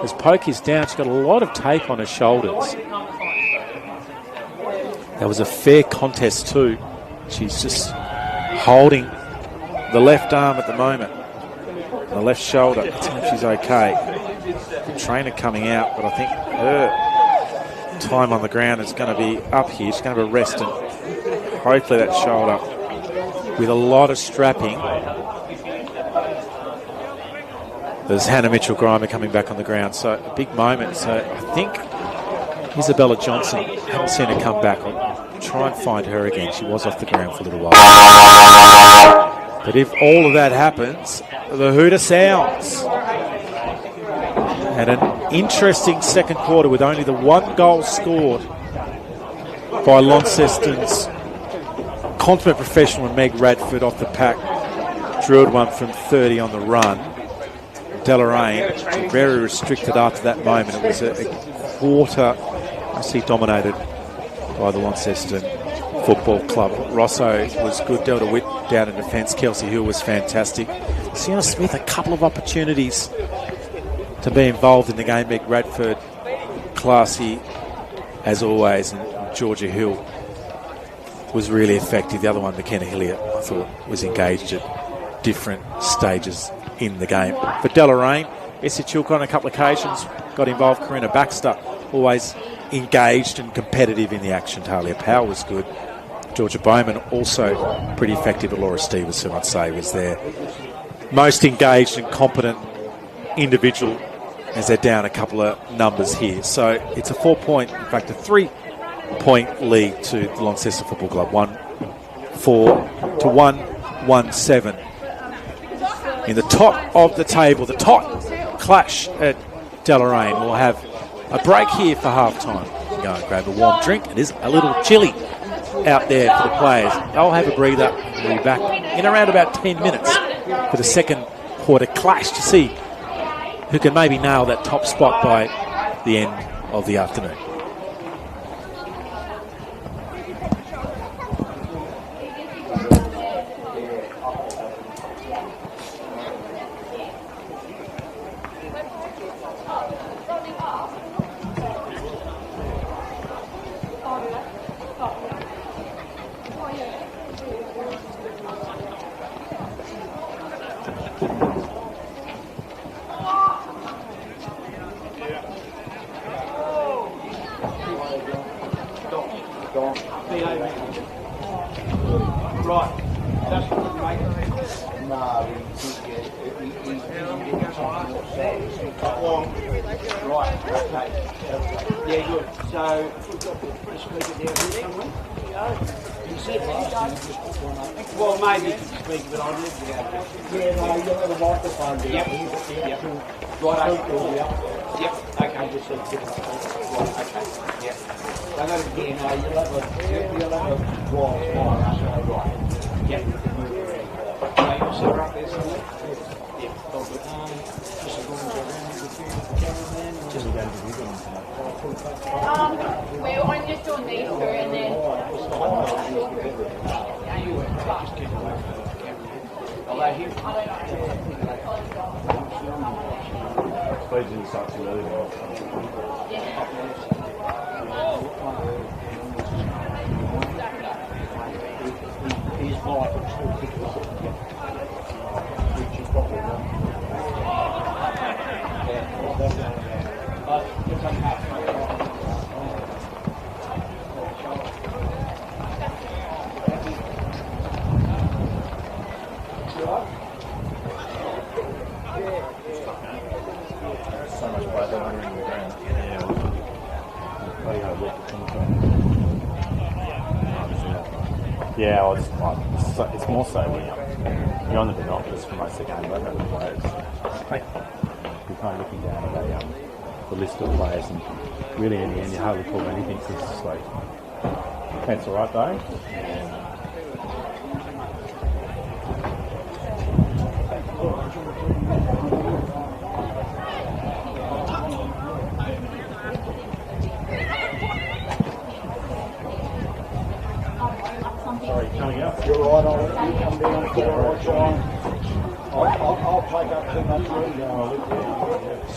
As Poke is down, she's got a lot of tape on her shoulders. That was a fair contest too. She's just holding the left arm at the moment, the left shoulder. I think she's okay. The trainer coming out, but I think her time on the ground is going to be up here. She's going to have a rest, and hopefully that shoulder with a lot of strapping. There's Hannah Mitchell-Grimer coming back on the ground, so a big moment. So I think Isabella Johnson, haven't seen her come back. I'll try and find her again. She was off the ground for a little while. But if all of that happens, the hooter sounds. And an interesting second quarter with only the one goal scored by Launceston's consummate professional and Meg Radford off the pack. Drilled one from 30 on the run. Deloraine very restricted after that moment. It was a quarter, I see, dominated by the Launceston Football Club. Rosso was good. Delta Witt down in defence. Kelsey Hill was fantastic. Sienna Smith, a couple of opportunities to be involved in the game. Meg Radford, classy as always, and Georgia Hill was really effective. The other one, McKenna Hillier, I thought was engaged at different stages in the game. For Deloraine, Essie Chilcott on a couple of occasions got involved. Karina Baxter always engaged and competitive in the action. Talia Powell was good. Georgia Bowman also pretty effective. But Laura Stevenson, I'd say, was their most engaged and competent individual as they're down a couple of numbers here. So it's a 4-point, in fact a 3-point lead to the Launceston Football Club. 1-4 to 1-1-7. In the top of the table, the top clash at Deloraine. We'll have a break here for half-time. Go and grab a warm drink. It is a little chilly out there for the players. They'll have a breather. We'll be back in around about 10 minutes for the second quarter clash to see who can maybe nail that top spot by the end of the afternoon. No, he's doing something right, okay. Yeah, good. So, just leave it there somewhere. He said last time you just put one up. Well, maybe you can speak, but I'll leave it out. Yeah, no, you'll have a microphone down here. Yep. Right, okay. Yep, okay. Just right, okay. Yep. So that again, you'll have a wall, right. Yep. So you'll sit right there somewhere? Yep. Just as long as you're around with the cameraman. Just going to be doing we're only just doing these two and then just keep away from the camera. Although here, Please didn't start too early. he's might still pick it up. Which you probably know. But it's okay. So much by the under in the ground. Yeah. Bloody hard work to come from. Yeah, well, it's more so when you're on the binoculars for most of the game, but the players. You're kind of looking down at the list of players, and really in the end you hardly call anything, so it's just like, that's alright though. Sorry, coming up. You're right, I'll let you come down for a shine. I'll take up too much room down.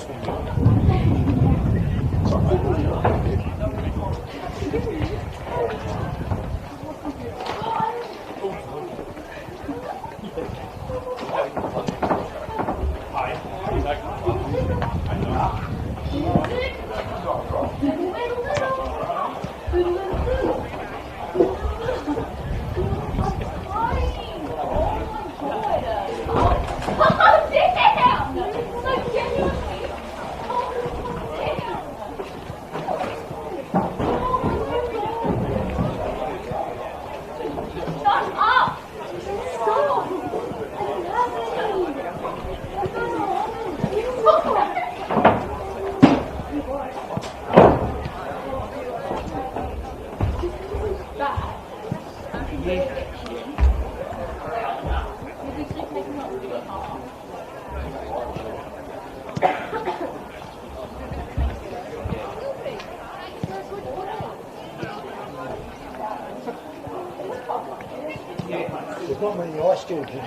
There's not many ice still kids.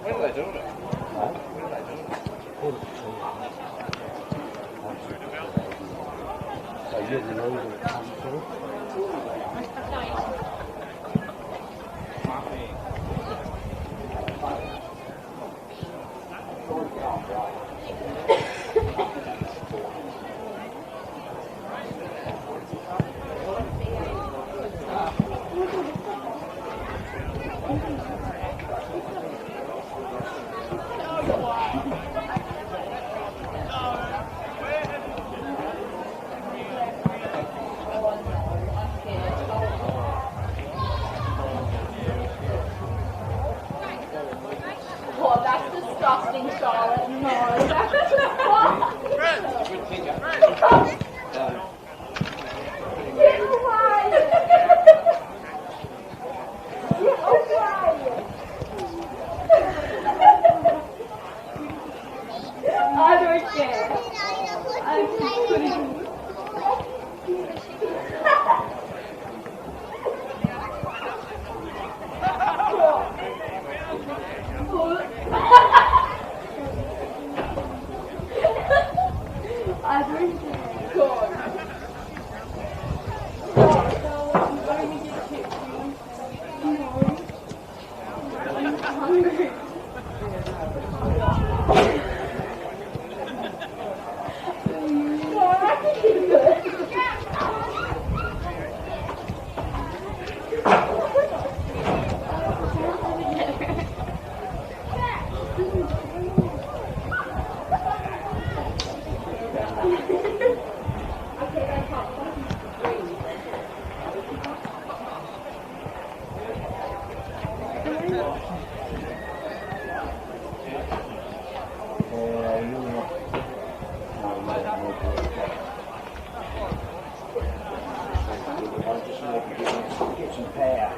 When are they doing it? So you're the leader that comes through? oh, that's disgusting, Charlotte. No, that's Get away! Get away! I don't care. I'm just putting I don't care. Get some power.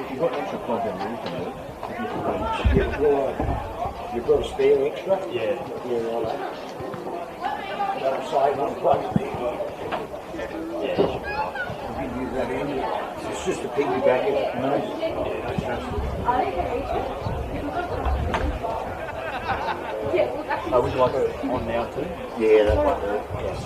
You've got extra plug in there, haven't you? Yeah, well, you've got a spare extra? Yeah. Yeah, right. That'll save on plug. Yeah. You can use that in. It's just a piggyback, you know? Oh, would you like it on now too? Yeah, that's what it is.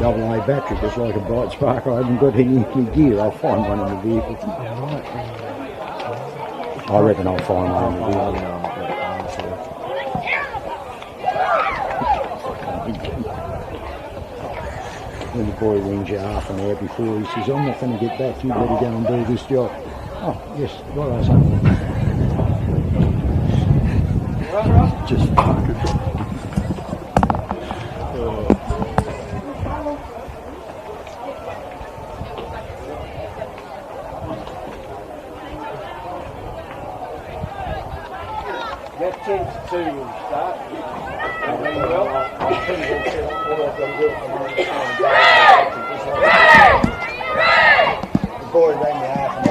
AA battery, just like a bright spark. I haven't got any gear. I'll find one in the vehicle. Yeah, right. I reckon I'll find one in the I deal. don't know, I'm not that When the boy rings you half an hour before, he says, I'm not going to get back, you better go and do this job. Oh, yes, what I say. Just fucking. That 10 to 2 will start. Very well. The boy rang me half an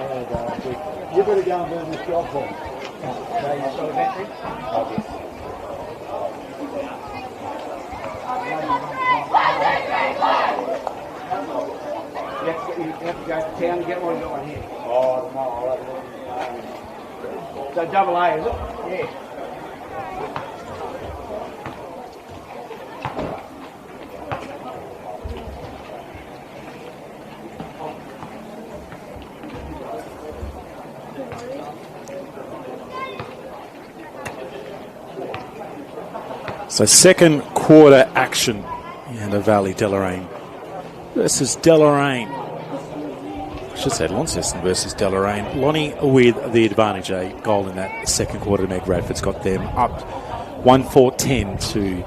hour ago. I said, you better go and do this job for me. You have to go to town and get one here. Oh, no, I'll have it. So double A, is it? Yeah. So second quarter action in the Valley. Deloraine versus Deloraine. I should say Launceston versus Deloraine. Lonnie with the advantage, a goal in that second quarter. Meg Radford's got them up 1-4-10 to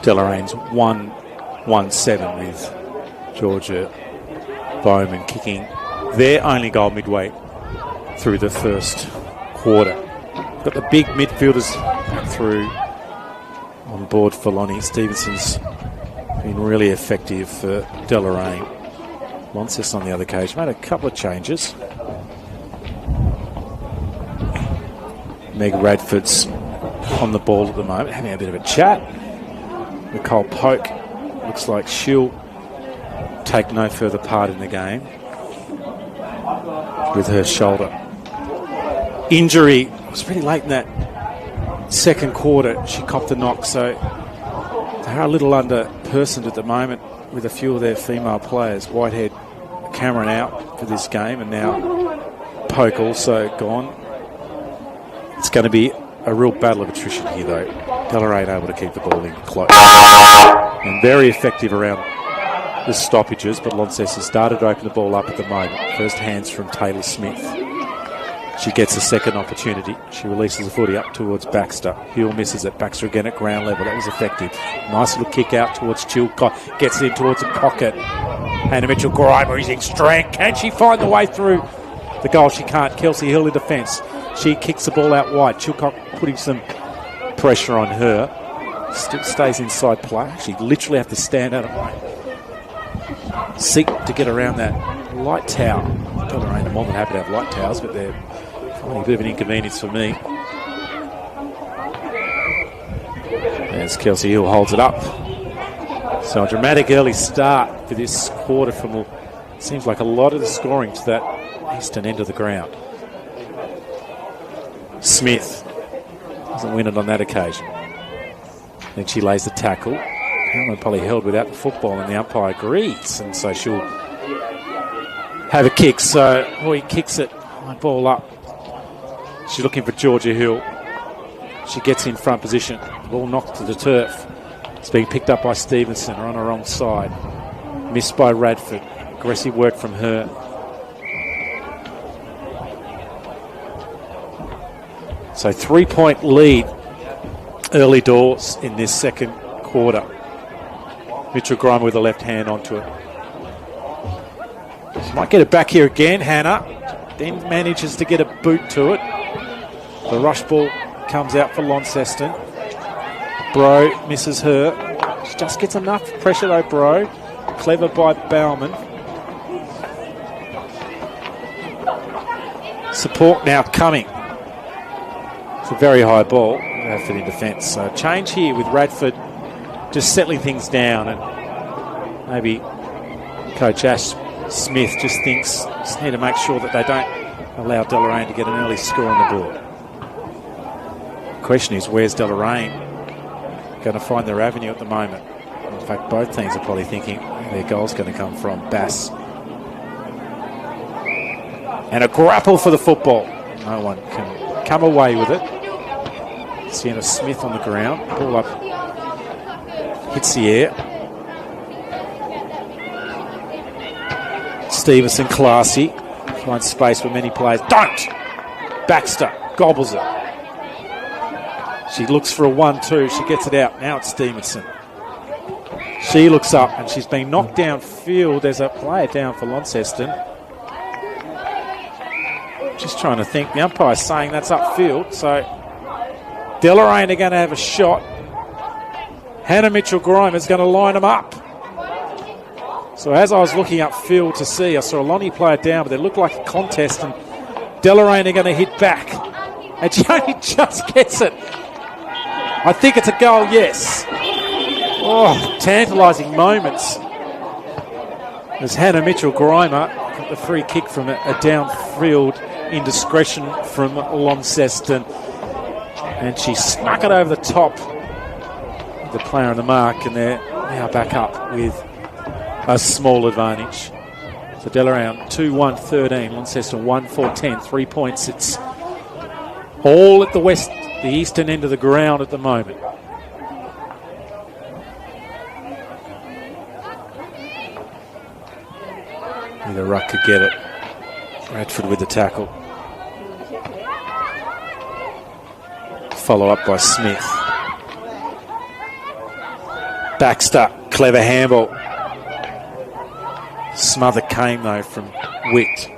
Deloraine's 1-1-7 with Georgia Bowman kicking their only goal midway through the first quarter. Got the big midfielders back through on board for Lonnie. Stevenson's been really effective for Deloraine. Launceston on the other occasion made a couple of changes. Meg Radford's on the ball at the moment, having a bit of a chat. Nicole Polk looks like she'll take no further part in the game with her shoulder injury. It was pretty late in that second quarter. She copped a knock, so they're a little under-personed at the moment with a few of their female players. Whitehead, Cameron out for this game, and now Polk also gone. It's going to be a real battle of attrition here, though. Deloraine able to keep the ball in close and very effective around the stoppages, but Launceston started to open the ball up at the moment. First hands from Taylor Smith. She gets a second opportunity. She releases the footy up towards Baxter. Hill misses it. Baxter again at ground level. That was effective. Nice little kick out towards Chilcott. Gets it in towards the pocket. Hannah Mitchell-Grimer using strength. Can she find the way through the goal? She can't. Kelsey Hill in defence. She kicks the ball out wide. Chilcott putting some pressure on her. Still stays inside play. Actually literally have to stand out of way. Seek to get around that light tower. Deloraine are more than happy to have light towers, but they're finding a bit of an inconvenience for me. As Kelsey Hill holds it up. So a dramatic early start for this quarter from what seems like a lot of the scoring to that eastern end of the ground. Smith doesn't win it on that occasion. Then she lays the tackle. Hamlin probably held without the football, and the umpire agrees, and so she'll have a kick. So he kicks it, high ball up. She's looking for Georgia Hill. She gets in front position. The ball knocked to the turf. It's being picked up by Stevenson, on her wrong side. Missed by Radford. Aggressive work from her. So 3-point lead early doors in this second quarter. Mitchell Grimer with the left hand onto it. She might get it back here again, Hannah. Then manages to get a boot to it. The rush ball comes out for Launceston. Bro misses her. She just gets enough pressure though, Bro. Clever by Bauman. Support now coming. It's a very high ball. Radford in defence. So change here with Radford just settling things down, and maybe Coach Ash Smith just thinks just need to make sure that they don't allow Deloraine to get an early score on the board. The question is, where's Deloraine going to find their avenue at the moment? In fact, both teams are probably thinking their goal's going to come from Bass. And a grapple for the football. No one can come away with it. Sienna Smith on the ground. Ball up. Hits the air. Stevenson, classy. Finds space for many players. Don't! Baxter gobbles it. She looks for a 1-2. She gets it out. Now it's Stevenson. She looks up and she's been knocked downfield. There's a player down for Launceston. Just trying to think. The umpire's saying that's upfield. So Deloraine are going to have a shot. Hannah Mitchell-Grimer's going to line them up. So as I was looking upfield to see, I saw a Lonnie player down, but it looked like a contest, and Deloraine are going to hit back. And she only just gets it. I think it's a goal, yes. Oh, tantalising moments. As Hannah Mitchell-Grimer got the free kick from a downfield indiscretion from Launceston. And she snuck it over the top of the player on the mark, and they're now back up with a small advantage. So Deloraine 2-1-13, Launceston 1-4-10, 3 points. It's all at the eastern end of the ground at the moment. Either Ruck could get it. Radford with the tackle. Follow up by Smith. Baxter, clever handball. Smother came though from Witt.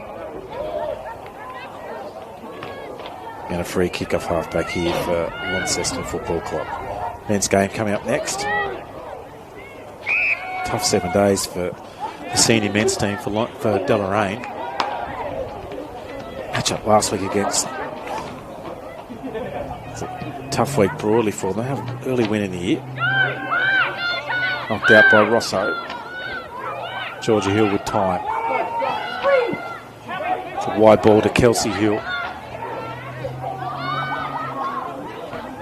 And a free kick off halfback here for Launceston Football Club. Men's game coming up next. Tough 7 days for the senior men's team for Deloraine. Match up last week against. It's a tough week broadly for them. They have an early win in the year. Knocked out by Rosso. Georgia Hill with time. It's a wide ball to Kelsey Hill.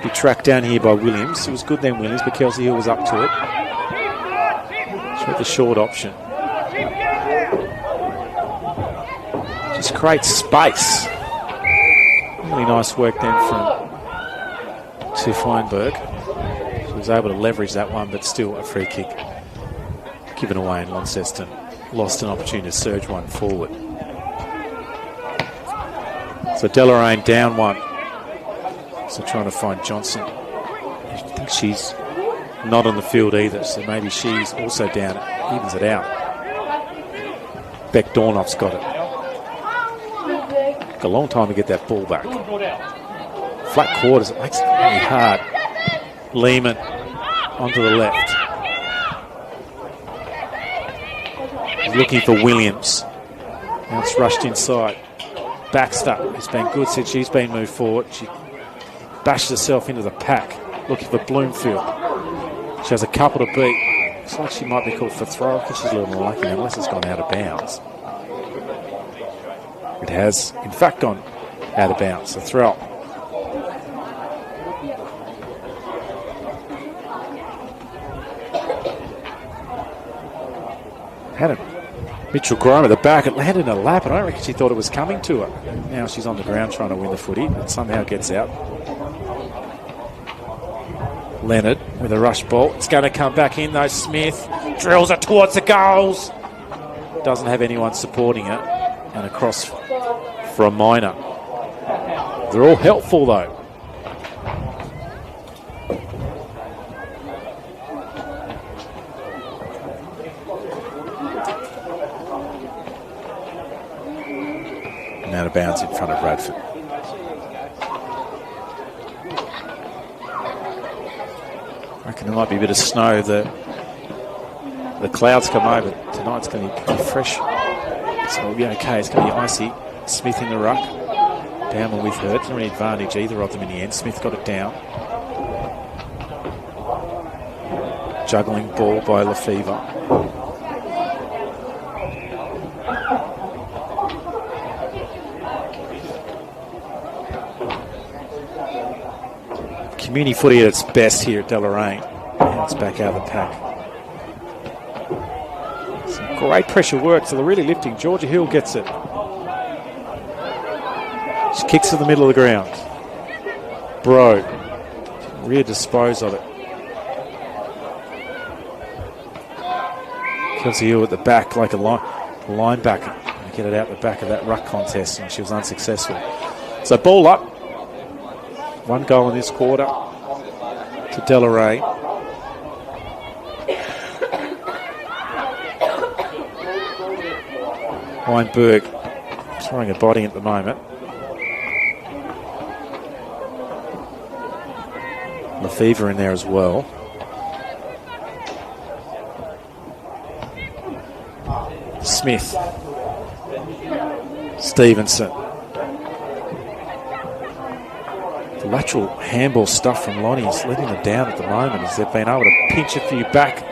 Be tracked down here by Williams. It was good then, Williams, but Kelsey Hill was up to it. She went the short option. Just creates space. Really nice work then from Tiff Feinberg. She was able to leverage that one, but still a free kick given away, and Launceston lost an opportunity to surge one forward. So Deloraine down one. So trying to find Johnson. I think she's not on the field either, so maybe she's also down. It evens it out. Beck Dornoff's got it. Took a long time to get that ball back. Flat quarters, it makes it really hard. Lehman onto the left. He's looking for Williams. Now it's rushed inside. Baxter has been good since she's been moved forward. She bashed herself into the pack, looking for Bloomfield. She has a couple to beat. Looks like she might be called for throw, because she's a little more lucky unless it's gone out of bounds. It has, in fact, gone out of bounds. A throw. Had it. Mitchell-Grimer at the back. It landed in a lap, and I don't reckon she thought it was coming to her. Now she's on the ground trying to win the footy, but somehow gets out. Leonard with a rush ball. It's going to come back in though. Smith drills it towards the goals. Doesn't have anyone supporting it. And across for a minor. They're all helpful though. And out of bounds in front of Radford. I reckon there might be a bit of snow. The clouds come over. Tonight's going to be fresh. So it'll be okay. It's going to be icy. Smith in the ruck. Down with her. Not any advantage either of them in the end. Smith got it down. Juggling ball by Lefevre. Community footy at its best here at Deloraine. Now it's back out of the pack. Some great pressure work, so they're really lifting. Georgia Hill gets it. She kicks to the middle of the ground. Bro. Rear dispose of it. Kelsey Hill at the back like a linebacker. Get it out the back of that ruck contest, and she was unsuccessful. So ball up. 1 goal in this quarter to Deloraine. Weinberg throwing a body at the moment. Lefevre in there as well. Smith. Stevenson. The lateral handball stuff from Lonnie is letting them down at the moment as they've been able to pinch a few back.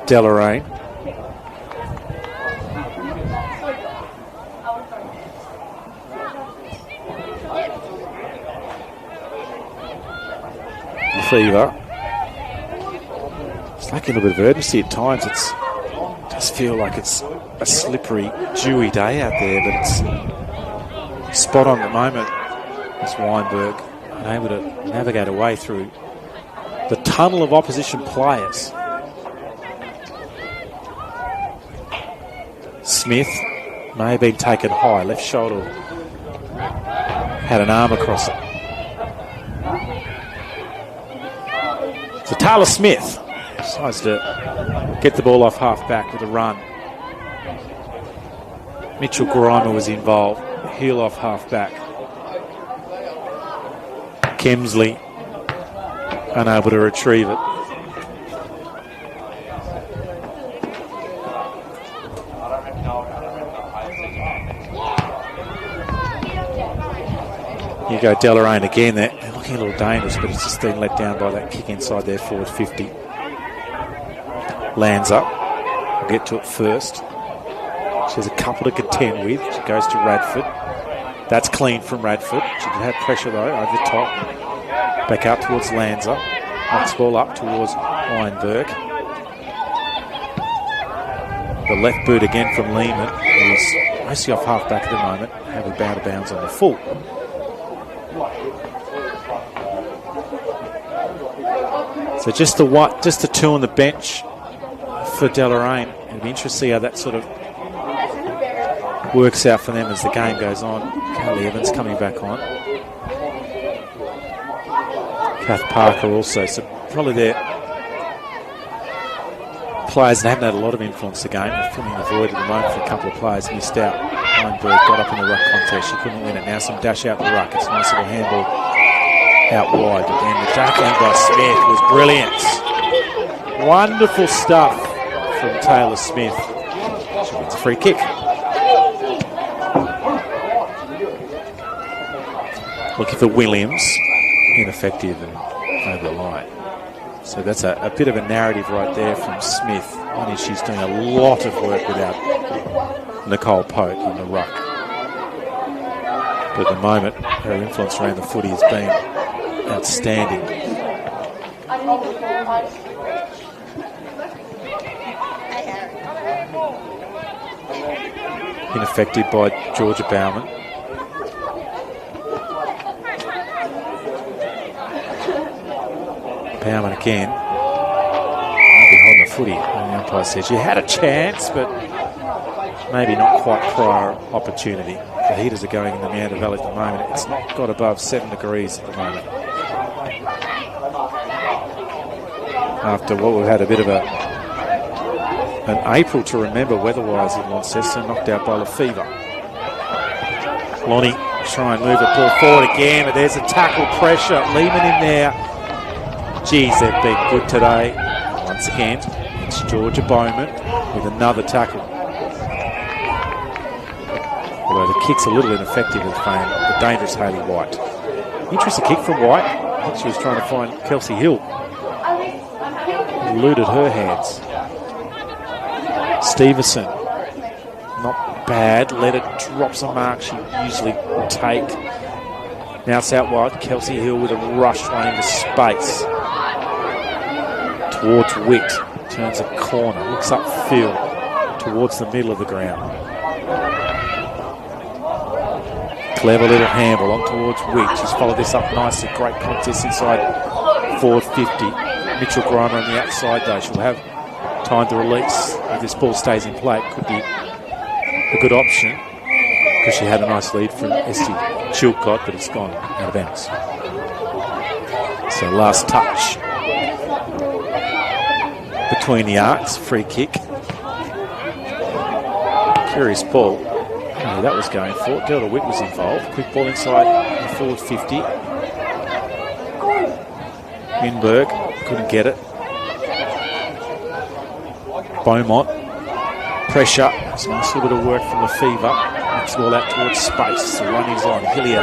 Deloraine. Fever. It's lacking a bit of urgency at times. It does feel like it's a slippery, dewy day out there, but it's spot on at the moment. It's Weinberg unable to navigate away through the tunnel of opposition players. Smith may have been taken high. Left shoulder had an arm across it. So Taylor Smith decides to get the ball off half-back with a run. Mitchell Grimer was involved. Heel off half-back. Kemsley unable to retrieve it. Here you go, Deloraine again. They're looking a little dangerous, but it's just been let down by that kick inside their forward 50. Lands up. We'll get to it first. She has a couple to contend with. She goes to Radford. That's clean from Radford. She did have pressure though over the top. Back out towards Lanza. Knocks ball up towards Weinberg. The left boot again from Lehman, who's mostly off half back at the moment. Have a out of bounds on the full. So just the two on the bench for Deloraine. It'll be interesting to see how that sort of works out for them as the game goes on. Carly Evans coming back on. Kath Parker also. So probably their players that haven't had a lot of influence the game. They're filling the void at the moment for a couple of players. Missed out. Weinberg got up in the ruck contest. She couldn't win it. Now some dash out the ruck. It's a nice little handball out wide. But then the tackling by Smith was brilliant. Wonderful stuff from Taylor Smith. She gets a free kick. Looking for Williams. Ineffective and over the line. So that's a bit of a narrative right there from Smith. I think she's doing a lot of work without Nicole Pope in the ruck. But at the moment, her influence around the footy has been outstanding. Ineffective by Georgia Bowman. Bowman again. Might be holding the footy. And the umpire said she had a chance, but maybe not quite prior opportunity. The heaters are going in the Meander Valley at the moment. It's not got above 7 degrees at the moment. After what we've had a bit of an April to remember weather-wise in Launceston, knocked out by Lefevre. Lonnie try and move the ball forward again, but there's a tackle pressure. Lehman in there. Geez, they've been good today. Once again, it's Georgia Bowman with another tackle. Although the kick's a little ineffective with the dangerous Hayley White. Interesting kick from White. I think she was trying to find Kelsey Hill. Eluded her hands. Stevenson, not bad. Let it drop some mark she usually would take. Now it's out wide. Kelsey Hill with a rush one into space. Towards Witt. Turns a corner. Looks upfield towards the middle of the ground. Clever little handle on towards Witt. She's followed this up nicely. Great contest inside forward 50. Mitchell Grimer on the outside though. She'll have time to release. If this ball stays in play, it could be a good option because she had a nice lead from Esty Chilcott, but it's gone out of bounds. So last touch between the arcs, free kick. Curious ball. Oh, that was going for it. Delta Witt was involved. Quick ball inside the forward 50. Winberg couldn't get it. Beaumont. Pressure. It's a nice little bit of work from Lefevre. Next ball out towards space. The run is on. Hillier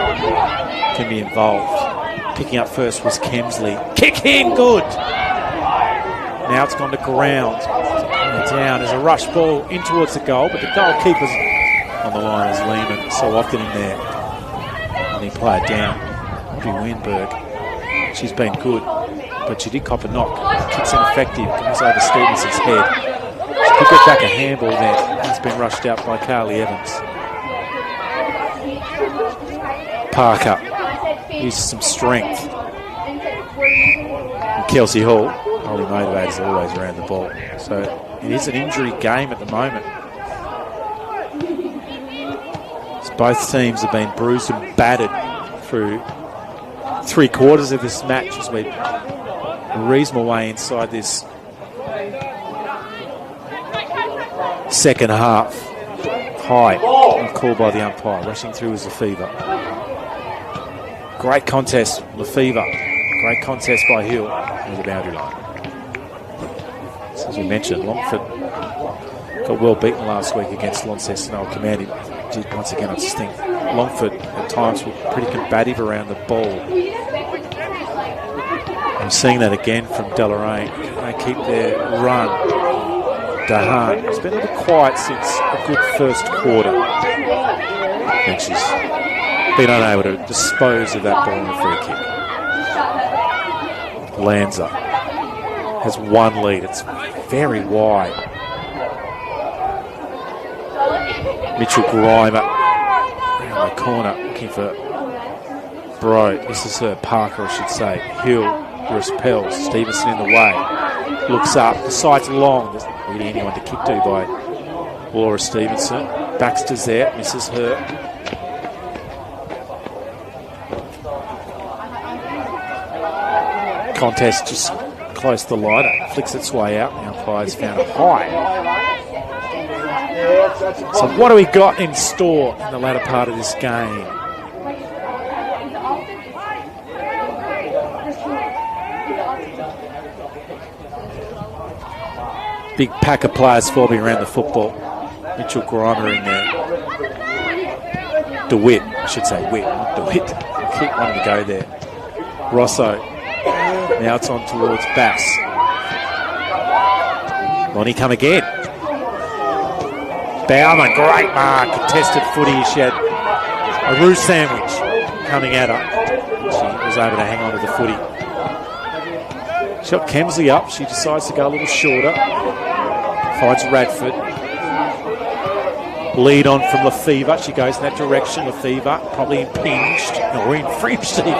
can be involved. Picking up first was Kemsley. Kick in, good! Now it's gone to ground. Down. There's a rush ball in towards the goal, but the goalkeeper's on the line as Lehman so often in there. And he played down. Audrey Winberg. She's been good, but she did cop a knock. Kick's ineffective. Comes over Stevenson's head. She could get back a handball there. He's been rushed out by Carly Evans. Parker uses some strength. And Kelsey Hall, highly motivated as always around the ball. So it is an injury game at the moment. So both teams have been bruised and battered through 3/4 of this match as we reason my way inside this second half. High, called by the umpire. Rushing through is Lefevre. Great contest, Lefevre. Great contest by Hill on the boundary line. So as we mentioned, Longford got well beaten last week against Launceston. Old Command. Once again, I just think Longford at times were pretty combative around the ball. I'm seeing that again from Deloraine. They keep their run. Dahan has been a little quiet since a good first quarter. And she's been unable to dispose of that ball in a free kick. Lanza has one lead. It's very wide. Mitchell Grimer around the corner looking for Bro. This is her. Parker, I should say. Hill, Bruce Pell, Stevenson in the way. Looks up. The side's long. There's not really anyone to kick to by Laura Stevenson. Baxter's there. Misses her. Contest just close to the line. Flicks its way out. The umpire's found it high. So what do we got in store in the latter part of this game? Big pack of players forming around the football. Mitchell Grimer in there. DeWitt, I should say Witt, not DeWitt. Keep wanting to go there. Rosso. Now it's on towards Bass. Lonnie come again. Bauman, great mark. Contested footy. She had a roux sandwich coming at her. She was able to hang on to the footy. Shot Kemsley up. She decides to go a little shorter. Finds Radford. Lead on from Lefevre. She goes in that direction. Lefevre probably impinged or infringed even.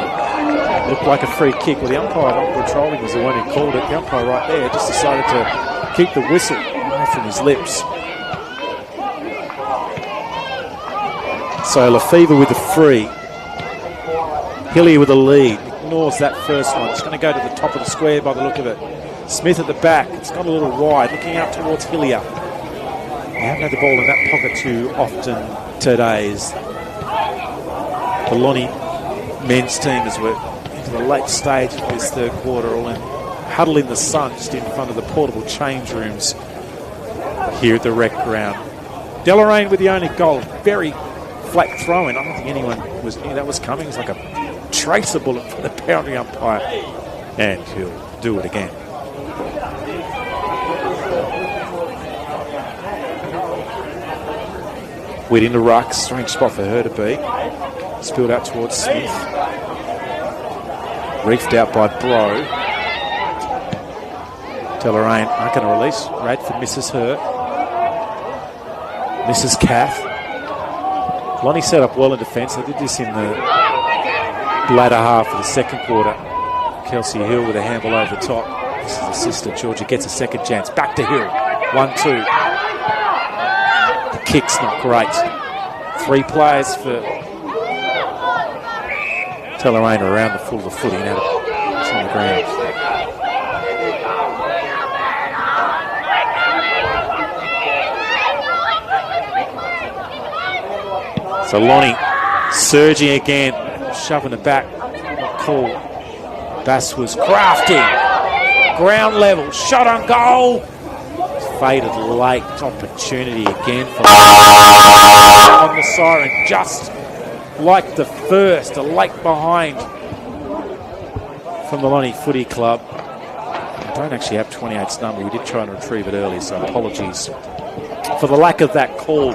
Looked like a free kick. Well, the umpire not patrolling was the one who called it. The umpire right there just decided to keep the whistle away from his lips. So Lefevre with the free. Hillier with the lead. Ignores that first one. It's going to go to the top of the square by the look of it. Smith at the back. It's gone a little wide. Looking out towards Hillier. They haven't had the ball in that pocket too often today. The Lonnie men's team as we're into the late stage of this third quarter, all in huddle in the sun just in front of the portable change rooms here at the rec ground. Deloraine with the only goal. Very flat throw in. I don't think anyone knew that was coming. It's like a tracer bullet from the boundary umpire. And he'll do it again. Witt into ruck. Strange spot for her to be. Spilled out towards Smith. Reefed out by Bro. Deloraine aren't going to release. Radford misses her. Misses Kath. Lonnie set up well in defence. They did this in the latter half of the second quarter. Kelsey Hill with a handball over the top. This is assistant. Georgia gets a second chance. Back to Hill. 1-2. The kick's not great. 3 players for Deloraine around the full of the footy and out of on the ground. So Lonnie surging again, shoving the back. Not cool. Bass was crafty. Ground level. Shot on goal. Faded late. Opportunity again for on the siren. Just like the first. A late behind from the Lonnie Footy Club. I don't actually have 28's number. We did try and retrieve it earlier, so apologies for the lack of that call.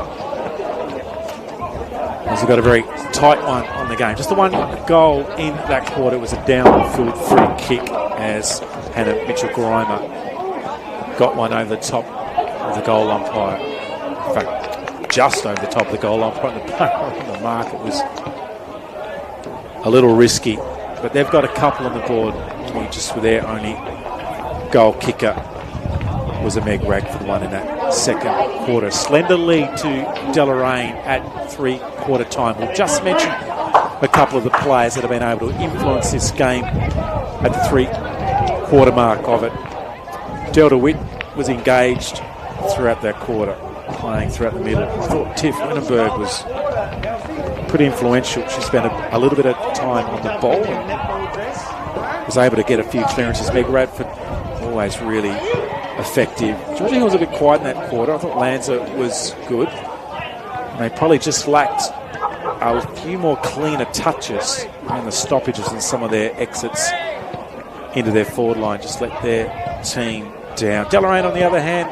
We've got a very tight one on the game. Just the one goal in that quarter was a downfield free kick as Hannah Mitchell-Grimer got one over the top of the goal umpire. In fact, just over the top of the goal umpire and the player on the mark. It was a little risky, but they've got a couple on the board. Just with their only goal kicker was a Meg Rag for the one in that second quarter. Slender lead to Deloraine at 3-quarter time. We'll just mention a couple of the players that have been able to influence this game at the 3-quarter mark of it. Delta Witt was engaged throughout that quarter, playing throughout the middle. I thought Tiff Winenberg was pretty influential. She spent a little bit of time on the ball and was able to get a few clearances. Meg Radford always really effective. Georgia Hill was a bit quiet in that quarter. I thought Lanza was good. And they probably just lacked a few more cleaner touches and the stoppages and some of their exits into their forward line just let their team down. Deloraine, on the other hand,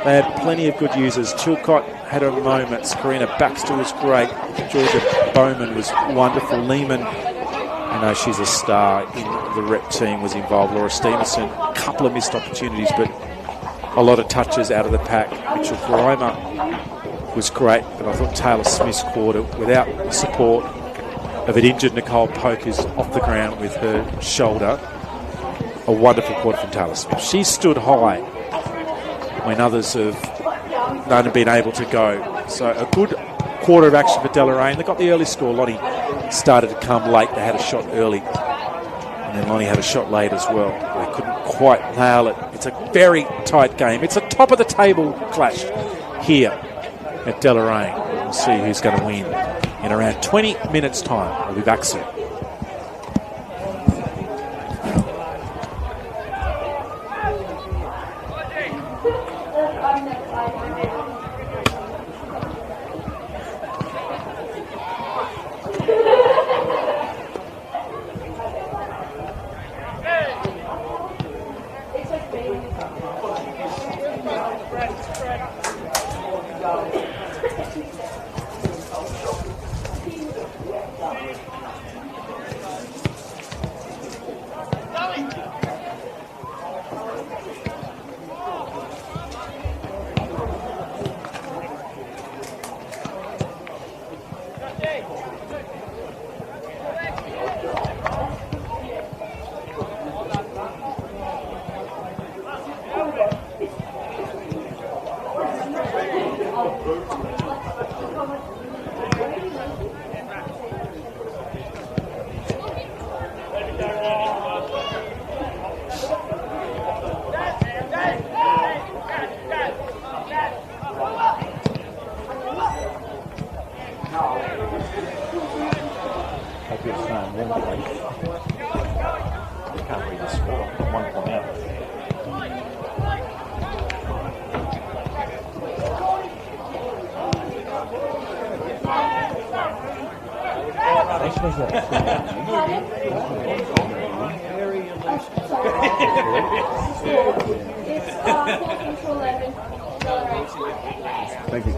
they had plenty of good users. Chilcott had her moments. Karina Baxter was great. Georgia Bowman was wonderful. Lehman, I know she's a star in the rep team, was involved. Laura Stevenson, a couple of missed opportunities, but a lot of touches out of the pack. Mitchell Grimer was great, but I thought Taylor Smith's quarter, without the support of an injured Nicole Polk, who's off the ground with her shoulder, a wonderful quarter from Taylor Smith. She stood high when others have not been able to go. So a good quarter of action for Deloraine. They got the early score. Lonnie started to come late. They had a shot early, and then Lonnie had a shot late as well. They couldn't quite nail it. It's a very tight game. It's a top of the table clash here at Deloraine. We'll see who's going to win in around 20 minutes time. We'll be back soon. Thank you.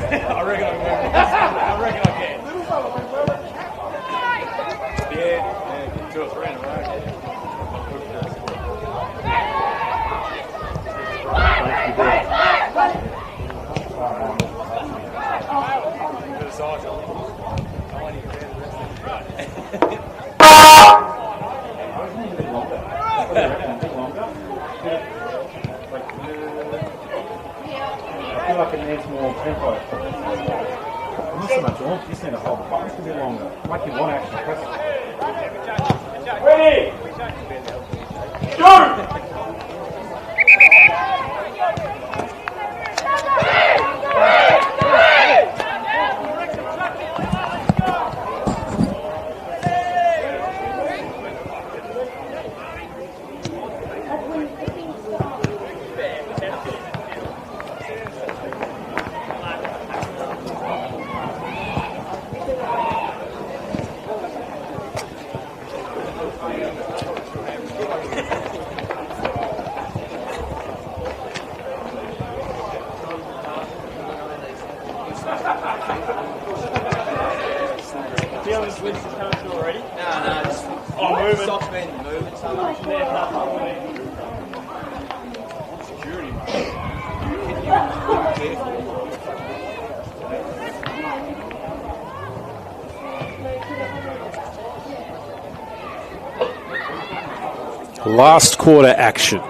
I reckon I can. Yeah, 2 or 3 in a row. more tempo. Not so much launch, you just need to hold the buttons a bit longer. Like you want action. Press. Ready? Go! Feeling switch is coming through already? No, just moving. socks been moving so much. Security, Last quarter action.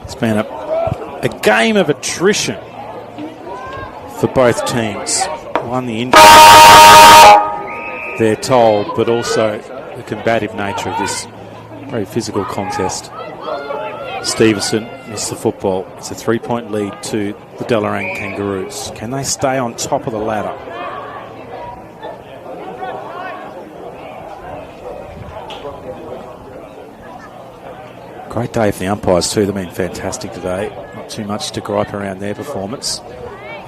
It's been a game of attrition for both teams. One, the injury, they're told, but also the combative nature of this very physical contest. Stevenson missed the football. It's a 3-point lead to the Deloraine Kangaroos. Can they stay on top of the ladder? Great day for the umpires too. They've been fantastic today. Not too much to gripe around their performance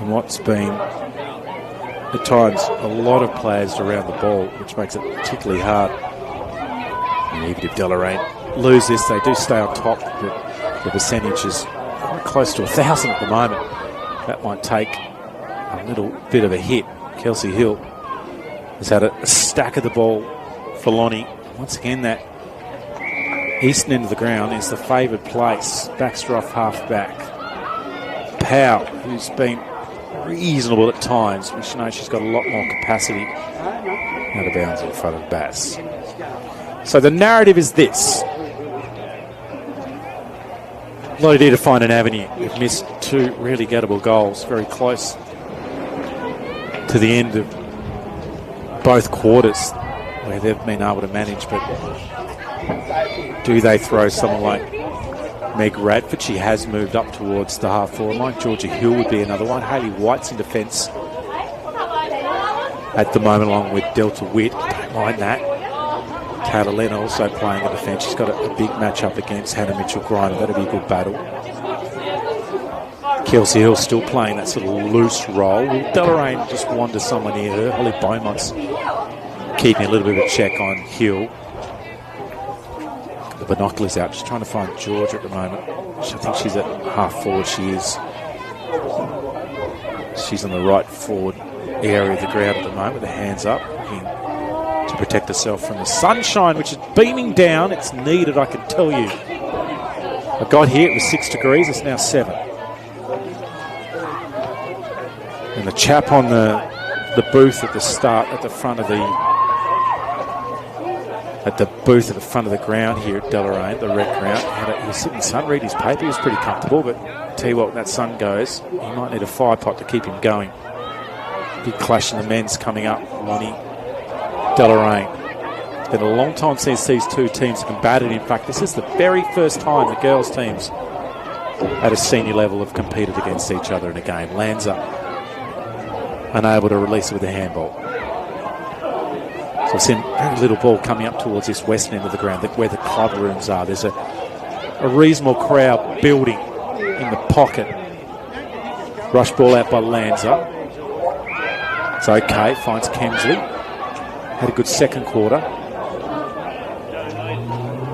in what's been at times a lot of players around the ball, which makes it particularly hard. And even if Deloraine lose this, they do stay on top. The percentage is quite close to 1,000 at the moment. That might take a little bit of a hit. Kelsey Hill has had a stack of the ball for Lonnie. Once again, that eastern end of the ground is the favoured place. Backstroff half-back. Powell, who's been reasonable at times. We should know she's got a lot more capacity. Out of bounds in front of Bass. So the narrative is this. Lottie to find an avenue. We've missed two really gettable goals, very close to the end of both quarters where they've been able to manage, but do they throw someone like Meg Radford? She has moved up towards the half-forward line. Georgia Hill would be another one. Hayley White's in defence at the moment, along with Delta Witt. Don't mind that. Catalina also playing in defence. She's got a big match-up against Hannah Mitchell-Griner. That'll be a good battle. Kelsey Hill still playing that sort of loose role. Will Deloraine just wander somewhere near her? Holly Beaumont's keeping a little bit of a check on Hill. The binoculars out, just trying to find Georgia at the moment. I think she's at half-forward. She is. She's on the right forward area of the ground at the moment with her hands up, looking to protect herself from the sunshine, which is beaming down. It's needed, I can tell you. I got here, it was 6 degrees, it's now 7. And the chap on the booth at the start, at the front of the ground here at Deloraine, the rec ground, he was sitting in the sun, reading his paper. He was pretty comfortable, but tell you what, when that sun goes, you might need a fire pot to keep him going. Big clash in the men's coming up. Lonnie, Deloraine. It's been a long time since these two teams have combated. In fact, this is the very first time the girls' teams at a senior level have competed against each other in a game. Lanza unable to release it with a handball. So I've seen very little ball coming up towards this western end of the ground, where the club rooms are. There's a reasonable crowd building in the pocket. Rush ball out by Lanza. It's okay, finds Kemsley. Had a good second quarter.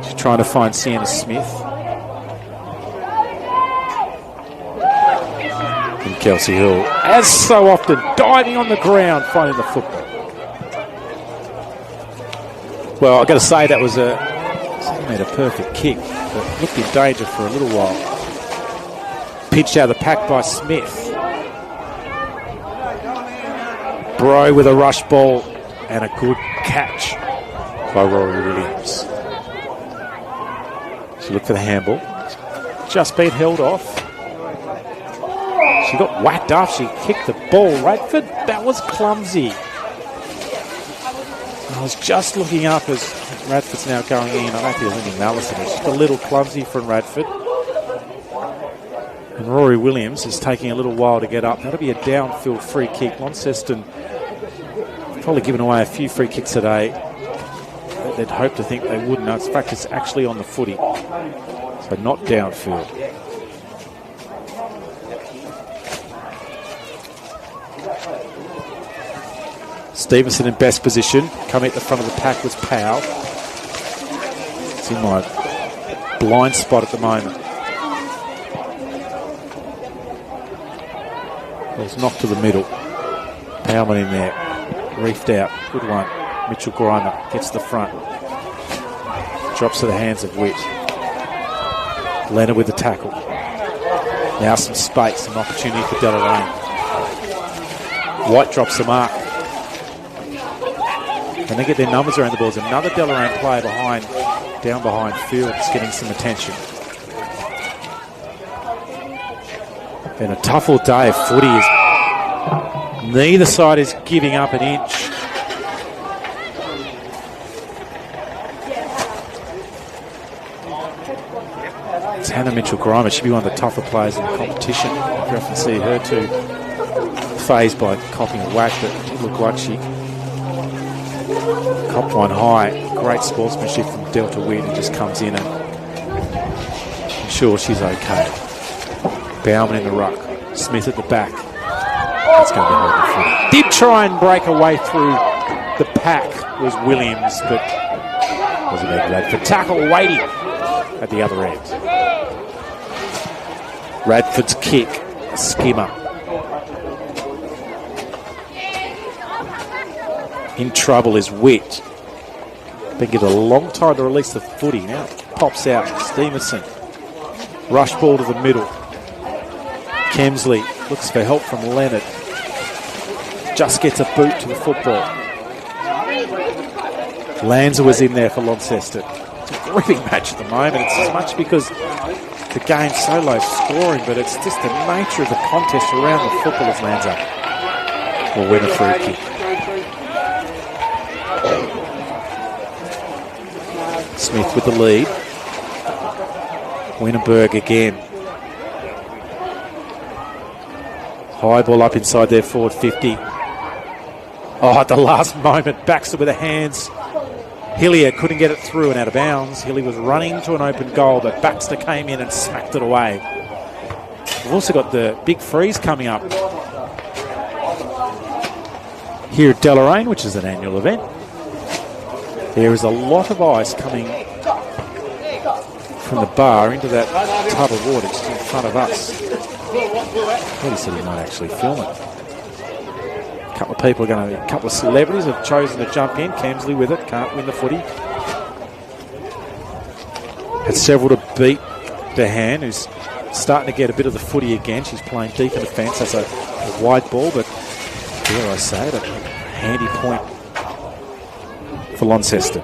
She's trying to find Sienna Smith. And Kelsey Hill, as so often, diving on the ground, finding the football. Well, I've got to say that was made a perfect kick, but looked in danger for a little while. Pitched out of the pack by Smith. Bro with a rush ball and a good catch by Rory Williams. She looked for the handball. Just been held off. She got whacked up. She kicked the ball. Radford, that was clumsy. I was just looking up as Radford's now going in. I don't think there's any malice in it. It's just a little clumsy from Radford. And Rory Williams is taking a little while to get up. That'll be a downfield free kick. Launceston probably given away a few free kicks today. They'd hope to think they wouldn't. No, in fact, it's actually on the footy. So not downfield. Stevenson in best position. Coming at the front of the pack was Powell. It's in my blind spot at the moment. It was knocked to the middle. Powellman in there. Reefed out. Good one. Mitchell Grimer gets the front. Drops to the hands of Witt. Leonard with the tackle. Now some space, some opportunity for Deloraine. White drops the mark. And they get their numbers around the balls. Another Deloraine player down behind field is getting some attention. Been a tough all day of footy. Neither side is giving up an inch. It's Hannah Mitchell-Grimer. She'll be one of the tougher players in the competition. You often see her too phased by copying a whack, but it looked like she copped one high. Great sportsmanship from Delta Witt, and just comes in and I'm sure she's okay. Bauman in the ruck. Smith at the back. That's going to be hard to footy. Did try and break away through the pack was Williams, but wasn't there. Radford tackle waiting at the other end. Radford's kick, a skimmer. In trouble is Witt. Been given a long time to release the footy. Now it pops out. Stevenson. Rush ball to the middle. Kemsley looks for help from Leonard. Just gets a boot to the football. Lanza was in there for Launceston. It's a gripping match at the moment. It's as much because the game's so low scoring, but it's just the nature of the contest around the football as Lanza will win a free kick. Smith with the lead. Wienerberg again. High ball up inside their forward 50. Oh, at the last moment, Baxter with the hands. Hillier couldn't get it through and out of bounds. Hillier was running to an open goal, but Baxter came in and smacked it away. We've also got the big freeze coming up here at Deloraine, which is an annual event. There is a lot of ice coming from the bar into that tub of water just in front of us. He said he might actually film it. A couple of people are going to, a couple of celebrities have chosen to jump in. Kemsley with it, can't win the footy. Had several to beat DeHaan, who's starting to get a bit of the footy again. She's playing deep in the fence. That's a wide ball, but dare I say it, a handy point for Launceston.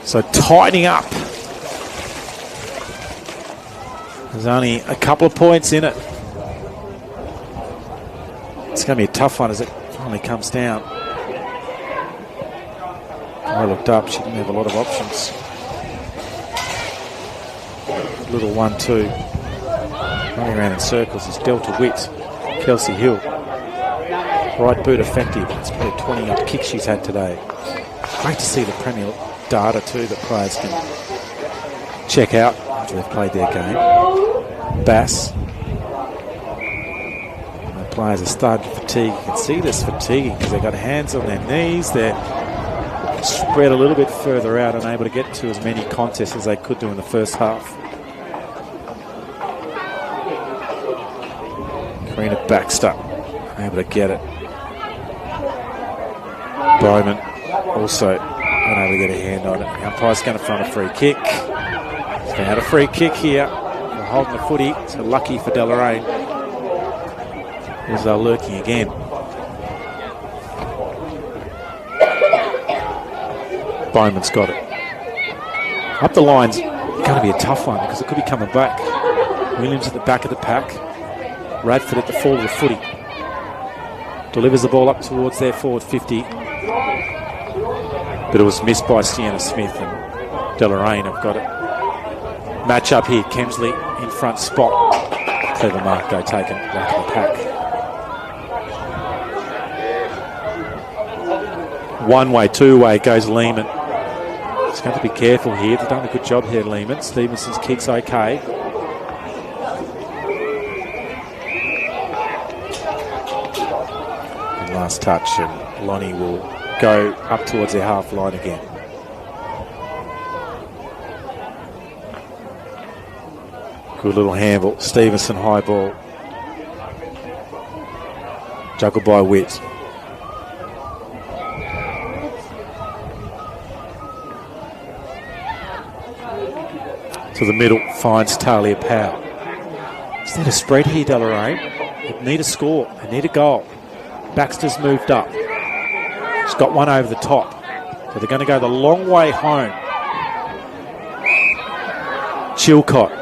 So tightening up. There's only a couple of points in it. It's going to be a tough one as it finally comes down. I looked up, she didn't have a lot of options. Little 1-2. Running around in circles is Delta Witt. Kelsey Hill. Right boot effective. It's probably 20 up kicks she's had today. Great to see the Premier data too that players can check out after they've played their game. Bass. And the players are starting to fatigue. You can see this fatiguing because they've got hands on their knees. They're spread a little bit further out and able to get to as many contests as they could do in the first half. Karina Baxter able to get it. Bowman also unable to get a hand on it. The umpire's going to front a free kick. He's found a free kick here. They're holding the footy. So lucky for Deloraine. As they're lurking again. Bowman's got it. Up the line's going to be a tough one because it could be coming back. Williams at the back of the pack. Radford at the fall of the footy. Delivers the ball up towards their forward 50. But it was missed by Sienna Smith, and Deloraine have got it. Match up here. Kemsley in front spot. Clever mark though taken back of the pack. One way, two way goes Lehman. He's going to be careful here. They've done a good job here, Lehman. Stevenson's kick's okay. And last touch, and Lonnie will go up towards their half line again. Good little handball. Stevenson high ball. Juggled by Witt. To the middle, finds Talia Powell. Just need a spread here, Deloraine. They need a score. They need a goal. Baxter's moved up. He's got one over the top. So they're going to go the long way home. Chilcott.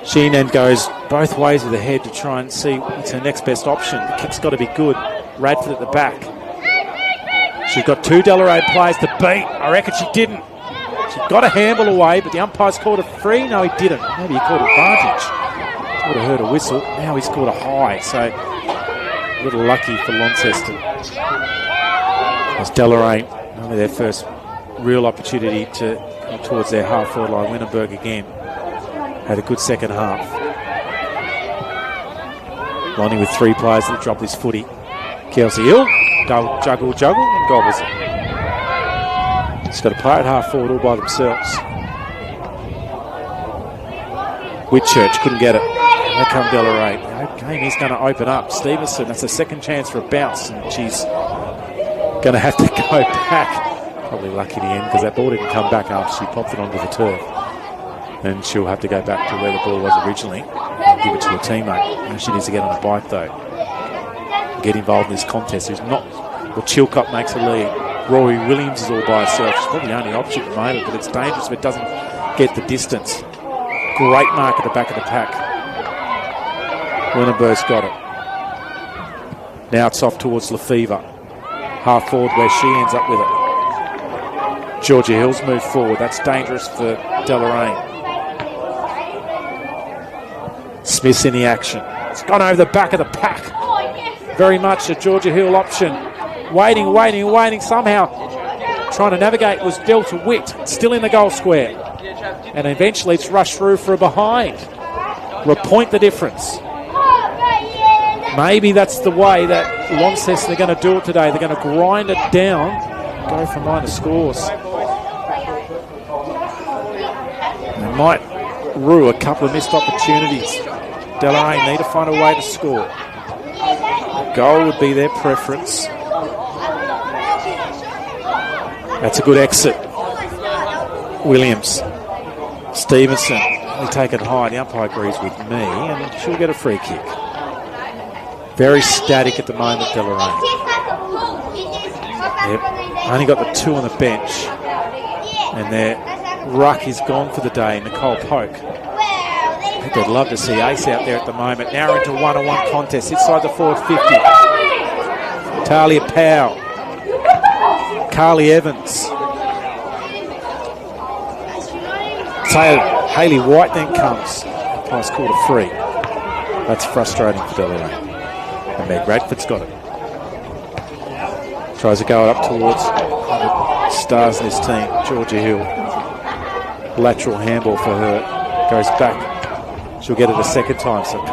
She then goes both ways with the head to try and see what's her next best option. The kick's got to be good. Radford at the back. She's got two Deloraine players to beat. I reckon she didn't. She got a handball away, but the umpire's called a free. No, he didn't. Maybe he called advantage. Would have heard a whistle. Now he's called a high. So a little lucky for Launceston. As Deloraine, only their first real opportunity to come towards their half-forward line. Winterberg again. Had a good second half. Lonnie with three players that dropped his footy. Kelsey Hill, juggle, and gobbles it. He's got a player at half forward all by themselves. Whitchurch couldn't get it. There come Deloraine. Okay, he's going to open up. Stevenson, that's a second chance for a bounce, and she's going to have to go back. Probably lucky to end because that ball didn't come back after she popped it onto the turf. And she'll have to go back to where the ball was originally and give it to a teammate. And she needs to get on a bike though. Get involved in this contest. There's not. Well, Chilcott makes a lead. Rory Williams is all by herself. She's probably the only option at the moment, but it's dangerous if it doesn't get the distance. Great mark at the back of the pack. Winterberg's got it. Now it's off towards Lefevre. Half forward where she ends up with it. Georgia Hill's moved forward. That's dangerous for Deloraine. Smith's in the action. It's gone over the back of the pack. Very much a Georgia Hill option. Waiting. Somehow trying to navigate was dealt to Witt. Still in the goal square. And eventually it's rushed through for a behind. We'll point the difference. Maybe that's the way that Launceston are going to do it today. They're going to grind it down. Go for minor scores. They might rue a couple of missed opportunities. Deloraine need to find a way to score. Goal would be their preference. That's a good exit. Williams. Stevenson. They take it high. The umpire agrees with me, and she'll get a free kick. Very static at the moment, Deloraine. They've only got the two on the bench, and their ruck is gone for the day, Nicole Polk. I think they'd love to see Ace out there at the moment. Now into one-on-one contest inside the forward 50. Talia Powell. Carly Evans. Hayley White then comes. Umpire's called a free. That's frustrating for Deloraine. And Meg Radford's got it. Tries to go up towards one of the stars in this team, Georgia Hill. Lateral handball for her. Goes back. She'll get it a second time. So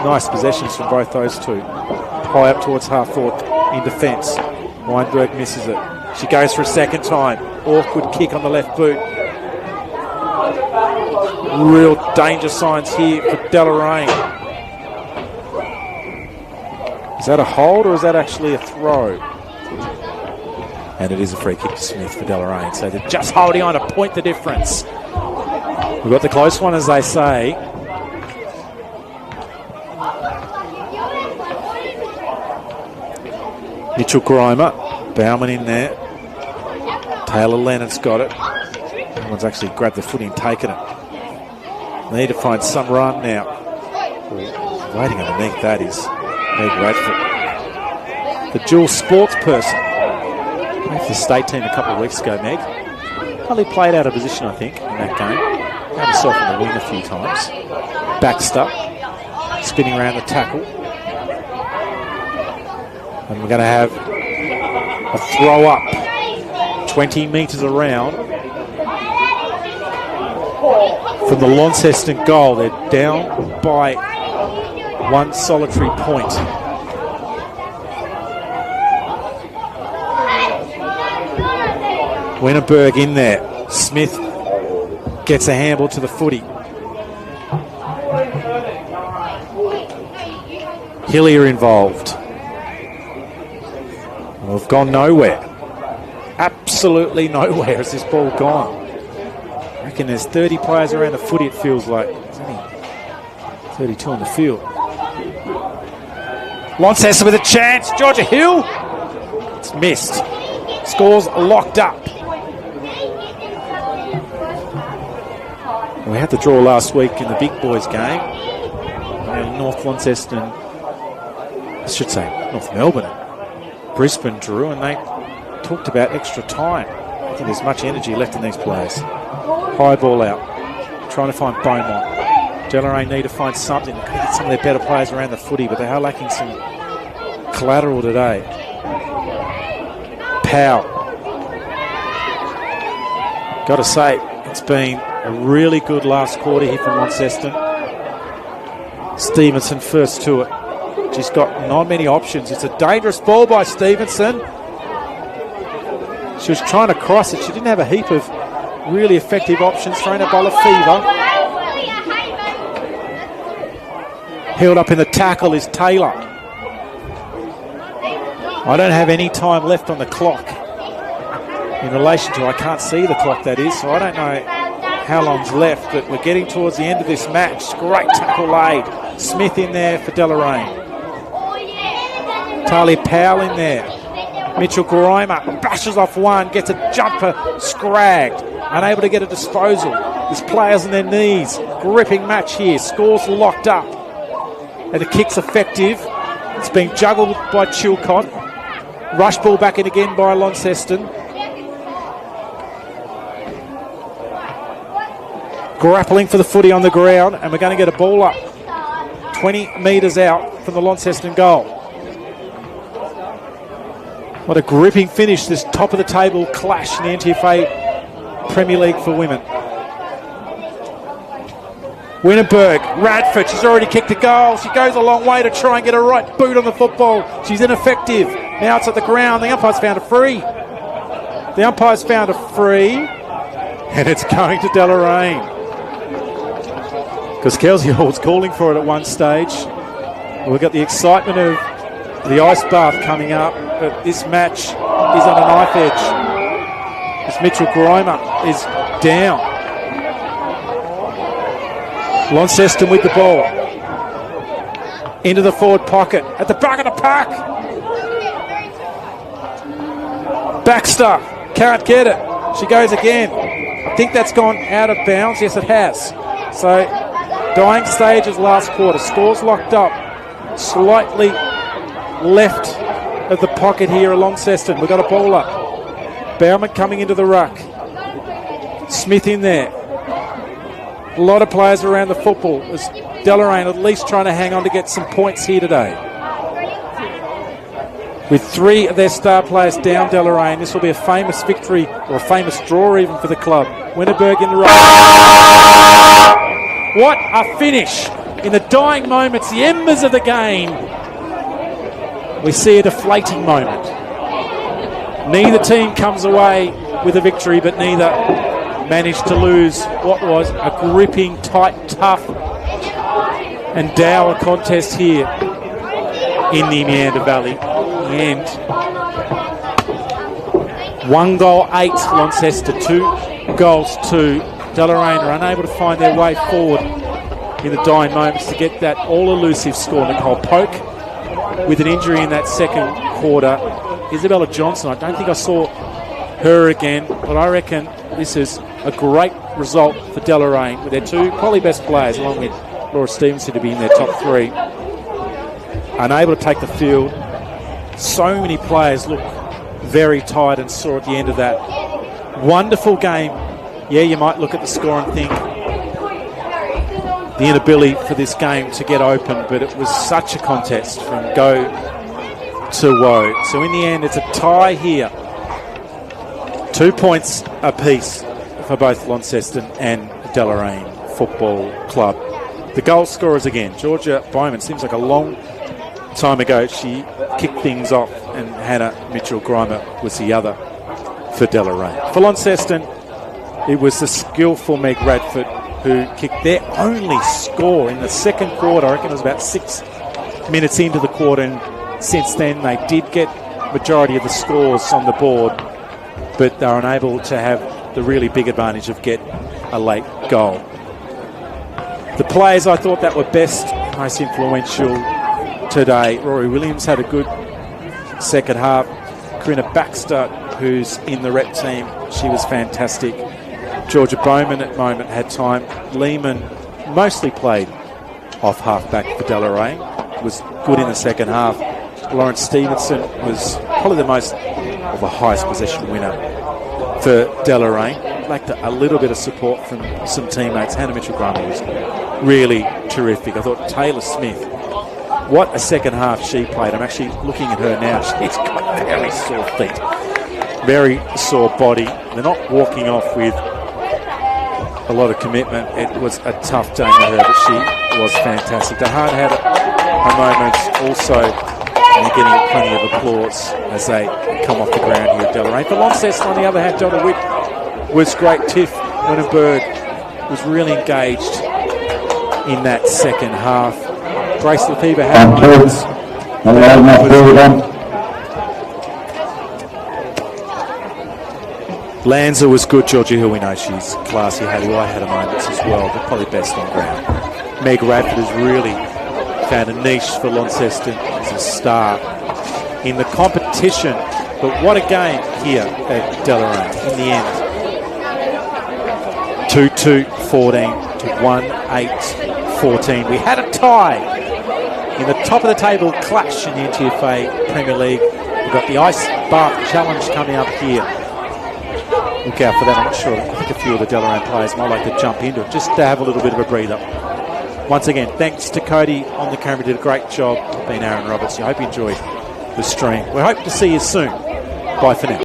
nice possessions from both those two. High up towards half forward in defence. Weinberg misses it. She goes for a second time. Awkward kick on the left boot. Real danger signs here for Deloraine. Is that a hold or is that actually a throw? And it is a free kick to Smith for Deloraine. So they're just holding on to point the difference. We've got the close one, as they say. Mitchell Grimer Bauman in there. Taylor Leonard's got it. Someone's actually grabbed the footy and taken it. They need to find some run now. Waiting underneath that is Meg Radford, the dual sports person. Played for the state team a couple of weeks ago, Meg. Probably played out of position, I think, in that game. Found herself in the wing a few times. Baxter, spinning around the tackle. And we're going to have a throw up 20 metres around from the Launceston goal. They're down by one solitary point. Winterberg in there. Smith gets a handball to the footy. Hillier involved. We've gone nowhere. Absolutely nowhere has this ball gone. I reckon there's 30 players around the footy, it feels like. There's only 32 on the field. Launceston with a chance. Georgia Hill. It's missed. Scores locked up. We had the draw last week in the big boys game. North Launceston, I should say North Melbourne, Brisbane drew, and they talked about extra time. I think there's much energy left in these players. High ball out. Trying to find Beaumont. Deloraine need to find something. They get some of their better players around the footy, but they are lacking some collateral today. Powell. Got to say, it's been a really good last quarter here from Launceston. Stevenson first to it. She's got not many options. It's a dangerous ball by Stevenson. She was trying to cross it. She didn't have a heap of really effective options. Throwing a ball of fever. Held up in the tackle is Taylor. I don't have any time left on the clock in relation to, I can't see the clock that is, so I don't know how long's left, but we're getting towards the end of this match. Great tackle laid. Smith in there for Deloraine. Talia Powell in there. Mitchell Grimer bashes off one, gets a jumper scragged. Unable to get a disposal. There's players on their knees. Gripping match here. Scores locked up. And the kick's effective. It's being juggled by Chilcott. Rush ball back in again by Launceston. Grappling for the footy on the ground, and we're going to get a ball up 20 metres out from the Launceston goal. What a gripping finish, this top of the table clash in the NTFA Premier League for women. Winterberg, Radford, she's already kicked a goal. She goes a long way to try and get a right boot on the football. She's ineffective. Now it's at the ground. The umpire's found a free. And it's going to Deloraine. Because Kelsey Hall's calling for it at one stage. We've got the excitement of the ice bath coming up, but this match is on a knife edge. As Mitchell Grimer is down. Launceston with the ball. Into the forward pocket. At the back of the pack. Baxter can't get it. She goes again. I think that's gone out of bounds. Yes, it has. So, dying stages last quarter. Scores locked up. Slightly left of the pocket here at Launceston. We've got a ball up. Bauman coming into the ruck. Smith in there. A lot of players around the football. As Deloraine at least trying to hang on to get some points here today. With three of their star players down Deloraine, this will be a famous victory, or a famous draw even for the club. Winterberg in the right. What a finish. In the dying moments, the embers of the game, we see a deflating moment. Neither team comes away with a victory, but neither managed to lose what was a gripping, tight, tough and dour contest here in the Meander Valley. And 1 goal 8 Launceston, 2 goals 2. Deloraine are unable to find their way forward in the dying moments to get that all-elusive score. Nicole Polk with an injury in that second quarter. Isabella Johnson, I don't think I saw her again, but I reckon this is a great result for Deloraine with their two probably best players, along with Laura Stevenson, to be in their top three. Unable to take the field. So many players look very tired and sore at the end of that. Wonderful game. Yeah, you might look at the score and think the inability for this game to get open, but it was such a contest from go to woe. So in the end, it's a tie here. 2 points apiece for both Launceston and Deloraine Football Club. The goal scorers again, Georgia Bowman. Seems like a long time ago she kicked things off, and Hannah Mitchell-Grimer was the other for Deloraine. For Launceston, it was the skillful Meg Radford who kicked their only score in the second quarter. I reckon it was about 6 minutes into the quarter, and since then they did get majority of the scores on the board, but they were unable to have the really big advantage of get a late goal. The players I thought that were best, most influential today, Rory Williams had a good second half. Corinna Baxter, who's in the rep team, she was fantastic. Georgia Bowman at the moment had time. Lehman mostly played off half-back for Deloraine, was good in the second half. Lawrence Stevenson was probably the highest possession winner for Deloraine. Lacked a little bit of support from some teammates. Hannah Mitchell-Grimer was really terrific. I thought Taylor Smith, what a second half she played. I'm actually looking at her now. She's got very sore feet, very sore body. They're not walking off with a lot of commitment. It was a tough day for her, but she was fantastic. DeHaan had her moments also, and they're getting plenty of applause as they come off the ground here at Deloraine. For Launceston, on the other hand, Donna Witt was great. Tiff Winenberg was really engaged in that second half. Grace Lefevre had moments. Lanza was good. Georgia Hill, we know she's classy. Haley White had her moments as well, but probably best on ground. Meg Radford has really found a niche for Launceston as a star in the competition. But what a game here at Deloraine in the end. 2-2-14 to 1-8-14. We had a tie in the top of the table clash in the NTFA Premier League. We've got the Ice Bath Challenge coming up here. Look out for that. I'm not sure. I think a few of the Deloraine players might like to jump into it just to have a little bit of a breather. Once again, thanks to Cody on the camera. Did a great job. Been Aaron Roberts. I hope you enjoyed the stream. We hope to see you soon. Bye for now.